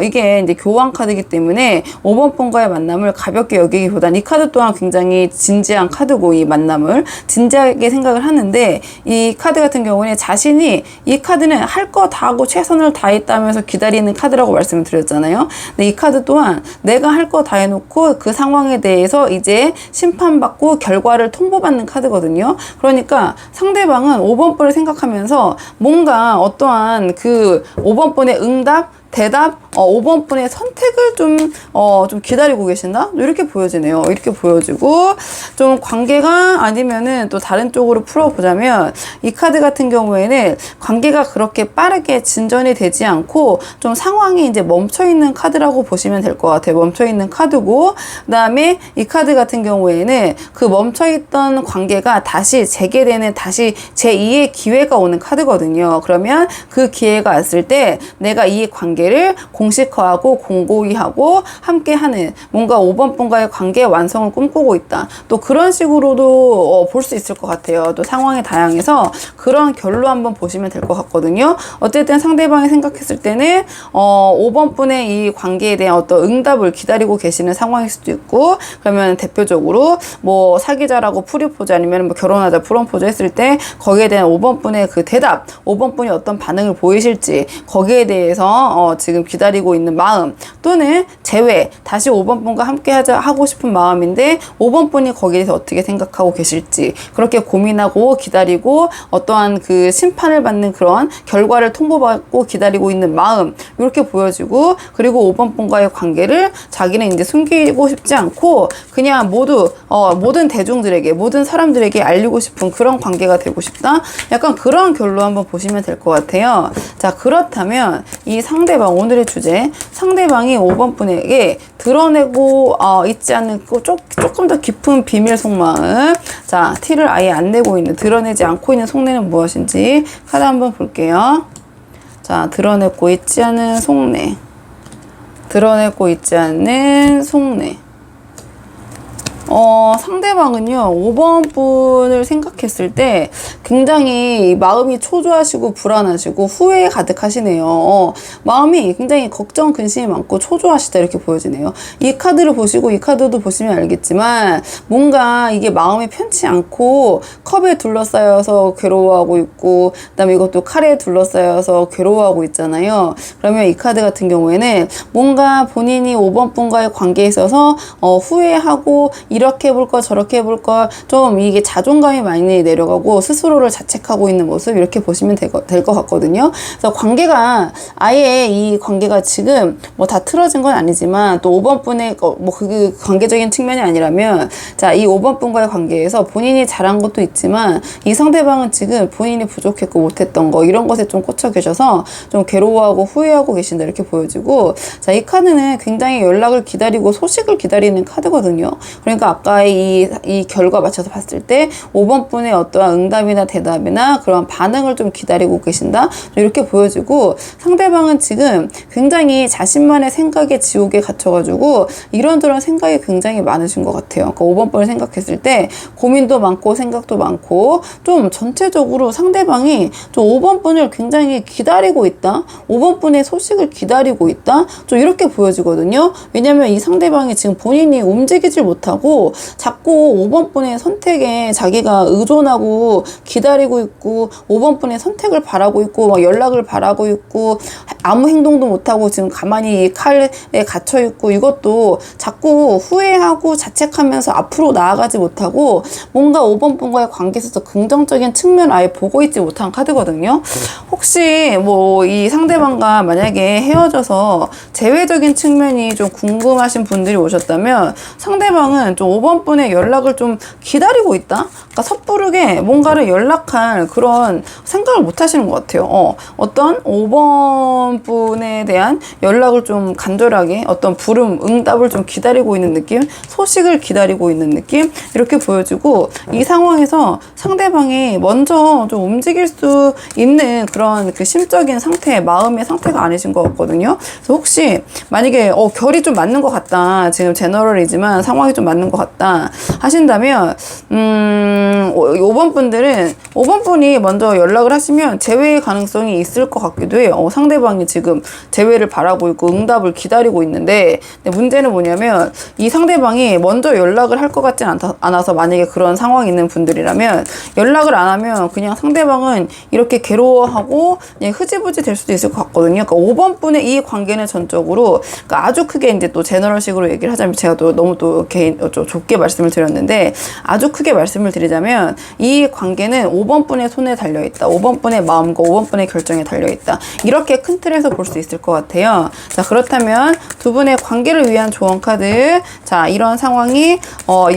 이게 이제 교환 카드이기 때문에 5번 분과의 만남을 가볍게 여기기보다는 이 카드 또한 굉장히 진지한 카드고 이 만남을 진지하게 생각을 하는데 이 카드 같은 경우는 자신이 이 카드는 할 거 다 하고 최선을 최선을 다했다면서 기다리는 카드라고 말씀을 드렸잖아요. 근데 이 카드 또한 내가 할 거 다 해놓고 그 상황에 대해서 이제 심판받고 결과를 통보받는 카드거든요. 그러니까 상대방은 5번 분을 생각하면서 뭔가 어떠한 그 5번 분의 응답, 대답, 5번 분의 선택을 좀 기다리고 계신다? 이렇게 보여지네요. 이렇게 보여지고, 좀 관계가 아니면은 또 다른 쪽으로 풀어보자면, 이 카드 같은 경우에는 관계가 그렇게 빠르게 진전이 되지 않고, 좀 상황이 이제 멈춰있는 카드라고 보시면 될 것 같아요. 멈춰있는 카드고, 그 다음에 이 카드 같은 경우에는 그 멈춰있던 관계가 다시 재개되는, 다시 제2의 기회가 오는 카드거든요. 그러면 그 기회가 왔을 때, 내가 이 관계를 공식화하고 공고히 하고 함께하는 뭔가 5번 분과의 관계의 완성을 꿈꾸고 있다. 또 그런 식으로도 볼 수 있을 것 같아요. 또 상황이 다양해서 그런 결로 한번 보시면 될 것 같거든요. 어쨌든 상대방이 생각했을 때는 5번 분의 이 관계에 대한 어떤 응답을 기다리고 계시는 상황일 수도 있고, 그러면 대표적으로 뭐 사귀자라고 프리포즈 아니면 뭐 결혼하자 프로포즈 했을 때 거기에 대한 5번 분의 그 대답, 5번 분이 어떤 반응을 보이실지 거기에 대해서 지금 기다리고 있는 마음, 또는 제외 다시 5번 분과 함께 하고 싶은 마음인데 5번 분이 거기에 대해서 어떻게 생각하고 계실지 그렇게 고민하고 기다리고 어떠한 그 심판을 받는 그런 결과를 통보받고 기다리고 있는 마음, 이렇게 보여지고, 그리고 5번 분과의 관계를 자기는 이제 숨기고 싶지 않고 그냥 모든 대중들에게, 모든 사람들에게 알리고 싶은 그런 관계가 되고 싶다. 약간 그런 결로 한번 보시면 될 것 같아요. 자, 그렇다면 이 상대방, 오늘의 주제, 상대방이 5번 분에게 드러내고 있지 않는 조금 더 깊은 비밀 속마음, 자, 티를 아예 안 내고 있는, 드러내지 않고 있는 속내는 무엇인지 카드 한번 볼게요. 자, 드러내고 있지 않은 속내, 드러내고 있지 않는 속내. 상대방은요, 5번 분을 생각했을 때 굉장히 마음이 초조하시고 불안하시고 후회에 가득하시네요. 마음이 굉장히 걱정, 근심이 많고 초조하시다, 이렇게 보여지네요. 이 카드를 보시고 이 카드도 보시면 알겠지만 뭔가 이게 마음이 편치 않고 컵에 둘러싸여서 괴로워하고 있고, 그 다음에 이것도 칼에 둘러싸여서 괴로워하고 있잖아요. 그러면 이 카드 같은 경우에는 뭔가 본인이 5번 분과의 관계에 있어서 후회하고 이렇게 해볼까 저렇게 해볼까 좀 이게 자존감이 많이 내려가고 스스로를 자책하고 있는 모습, 이렇게 보시면 될 것 같거든요. 그래서 관계가 아예 이 관계가 지금 뭐 다 틀어진 건 아니지만 또 5번 분의 뭐 그 관계적인 측면이 아니라면, 자, 이 5번 분과의 관계에서 본인이 잘한 것도 있지만 이 상대방은 지금 본인이 부족했고 못했던 거, 이런 것에 좀 꽂혀 계셔서 좀 괴로워하고 후회하고 계신다, 이렇게 보여지고, 자, 이 카드는 굉장히 연락을 기다리고 소식을 기다리는 카드거든요. 그러니까 아까의 이 결과 맞춰서 봤을 때 5번 분의 어떠한 응답이나 대답이나 그런 반응을 좀 기다리고 계신다, 이렇게 보여지고, 상대방은 지금 굉장히 자신만의 생각의 지옥에 갇혀가지고 이런저런 생각이 굉장히 많으신 것 같아요. 그러니까 5번 분을 생각했을 때 고민도 많고 생각도 많고, 좀 전체적으로 상대방이 좀 5번 분을 굉장히 기다리고 있다, 5번 분의 소식을 기다리고 있다, 좀 이렇게 보여지거든요. 왜냐면 이 상대방이 지금 본인이 움직이질 못하고 자꾸 5번 분의 선택에 자기가 의존하고 기다리고 있고 5번 분의 선택을 바라고 있고 막 연락을 바라고 있고 아무 행동도 못하고 지금 가만히 이 칼에 갇혀 있고, 이것도 자꾸 후회하고 자책하면서 앞으로 나아가지 못하고 뭔가 5번 분과의 관계에 있어서 긍정적인 측면을 아예 보고 있지 못한 카드거든요. 혹시 뭐 이 상대방과 만약에 헤어져서 재회적인 측면이 좀 궁금하신 분들이 오셨다면, 상대방은 좀 5번 분의 연락을 좀 기다리고 있다? 그러니까 섣부르게 뭔가를 연락할 그런 생각을 못 하시는 것 같아요. 어떤 5번 분에 대한 연락을 좀 간절하게, 어떤 부름, 응답을 좀 기다리고 있는 느낌, 소식을 기다리고 있는 느낌, 이렇게 보여지고, 이 상황에서 상대방이 먼저 좀 움직일 수 있는 그런 그 심적인 상태, 마음의 상태가 아니신 것 같거든요. 그래서 혹시 만약에 결이 좀 맞는 것 같다, 지금 제너럴이지만 상황이 좀 맞는 되는 것 같다 하신다면 5번 분들은 5번 분이 먼저 연락을 하시면 재회의 가능성이 있을 것 같기도 해요. 상대방이 지금 재회를 바라고 있고 응답을 기다리고 있는데, 근데 문제는 뭐냐면 이 상대방이 먼저 연락을 할 것 같진 않아서 만약에 그런 상황이 있는 분들이라면 연락을 안 하면 그냥 상대방은 이렇게 괴로워하고 그냥 흐지부지 될 수도 있을 것 같거든요. 그러니까 5번 분의 이 관계는 전적으로 그러니까 아주 크게 이제 또 제너럴식으로 얘기를 하자면 제가 또 너무 또 개인 좀 좁게 말씀을 드렸는데 아주 크게 말씀을 드리자면 이 관계는 5번 분의 손에 달려 있다. 5번 분의 마음과 5번 분의 결정에 달려 있다. 이렇게 큰 틀에서 볼 수 있을 것 같아요. 자, 그렇다면 두 분의 관계를 위한 조언 카드. 자, 이런 상황이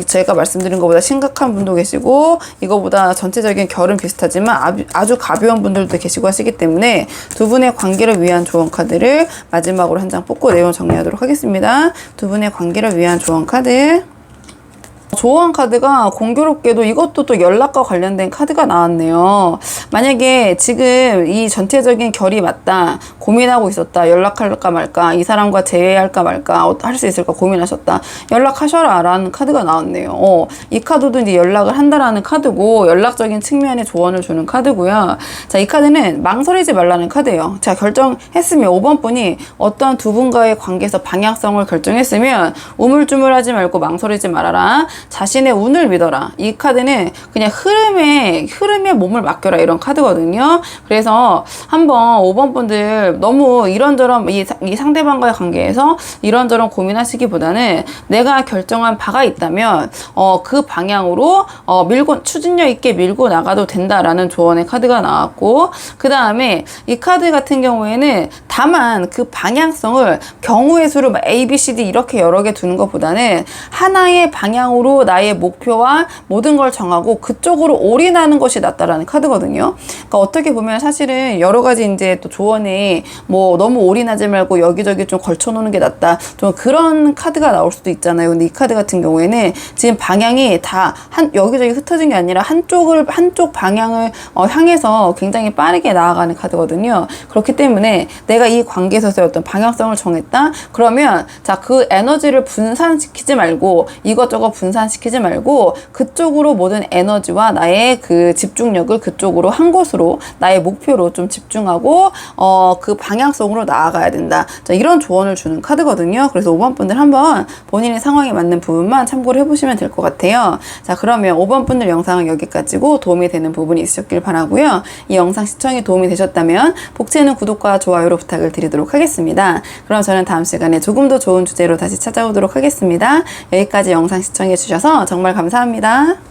제가 말씀드린 것보다 심각한 분도 계시고 이거보다 전체적인 결은 비슷하지만 아주 가벼운 분들도 계시고 하시기 때문에 두 분의 관계를 위한 조언 카드를 마지막으로 한 장 뽑고 내용 정리하도록 하겠습니다. 두 분의 관계를 위한 조언 카드. 조언 카드가 공교롭게도 이것도 또 연락과 관련된 카드가 나왔네요. 만약에 지금 이 전체적인 결이 맞다, 고민하고 있었다, 연락할까 말까, 이 사람과 재회할까 말까, 할 수 있을까 고민하셨다, 연락하셔라 라는 카드가 나왔네요. 이 카드도 이제 연락을 한다라는 카드고 연락적인 측면에 조언을 주는 카드고요. 자, 이 카드는 망설이지 말라는 카드예요. 자, 결정했으면 5번 분이 어떤 두 분과의 관계에서 방향성을 결정했으면 우물쭈물하지 말고 망설이지 말아라. 자신의 운을 믿어라. 이 카드는 그냥 흐름에 몸을 맡겨라 이런 카드거든요. 그래서 한번 5번 분들 너무 이런저런 이 상대방과의 관계에서 이런저런 고민하시기보다는 내가 결정한 바가 있다면 그 방향으로 추진력 있게 밀고 나가도 된다라는 조언의 카드가 나왔고, 그 다음에 이 카드 같은 경우에는 다만 그 방향성을 경우의 수를 A, B, C, D 이렇게 여러 개 두는 것보다는 하나의 방향으로 나의 목표와 모든 걸 정하고 그쪽으로 올인하는 것이 낫다라는 카드거든요. 그러니까 어떻게 보면 사실은 여러 가지 이제 또 조언이 뭐 너무 올인하지 말고 여기저기 좀 걸쳐놓는 게 낫다, 좀 그런 카드가 나올 수도 있잖아요. 근데 이 카드 같은 경우에는 지금 방향이 다 여기저기 흩어진 게 아니라 한쪽 방향을 향해서 굉장히 빠르게 나아가는 카드거든요. 그렇기 때문에 내가 이 관계에서의 어떤 방향성을 정했다? 그러면 자, 그 에너지를 분산시키지 말고 이것저것 분산시키지 말고 그쪽으로 모든 에너지와 나의 그 집중력을 그쪽으로 한 곳으로 나의 목표로 좀 집중하고 그 방향성으로 나아가야 된다. 자, 이런 조언을 주는 카드거든요. 그래서 5번 분들 한번 본인의 상황에 맞는 부분만 참고를 해보시면 될 것 같아요. 자, 그러면 5번 분들 영상은 여기까지고 도움이 되는 부분이 있으셨길 바라고요. 이 영상 시청이 도움이 되셨다면 복채는 구독과 좋아요로 부탁을 드리도록 하겠습니다. 그럼 저는 다음 시간에 조금 더 좋은 주제로 다시 찾아오도록 하겠습니다. 여기까지 영상 시청해 주셔서 정말 감사합니다.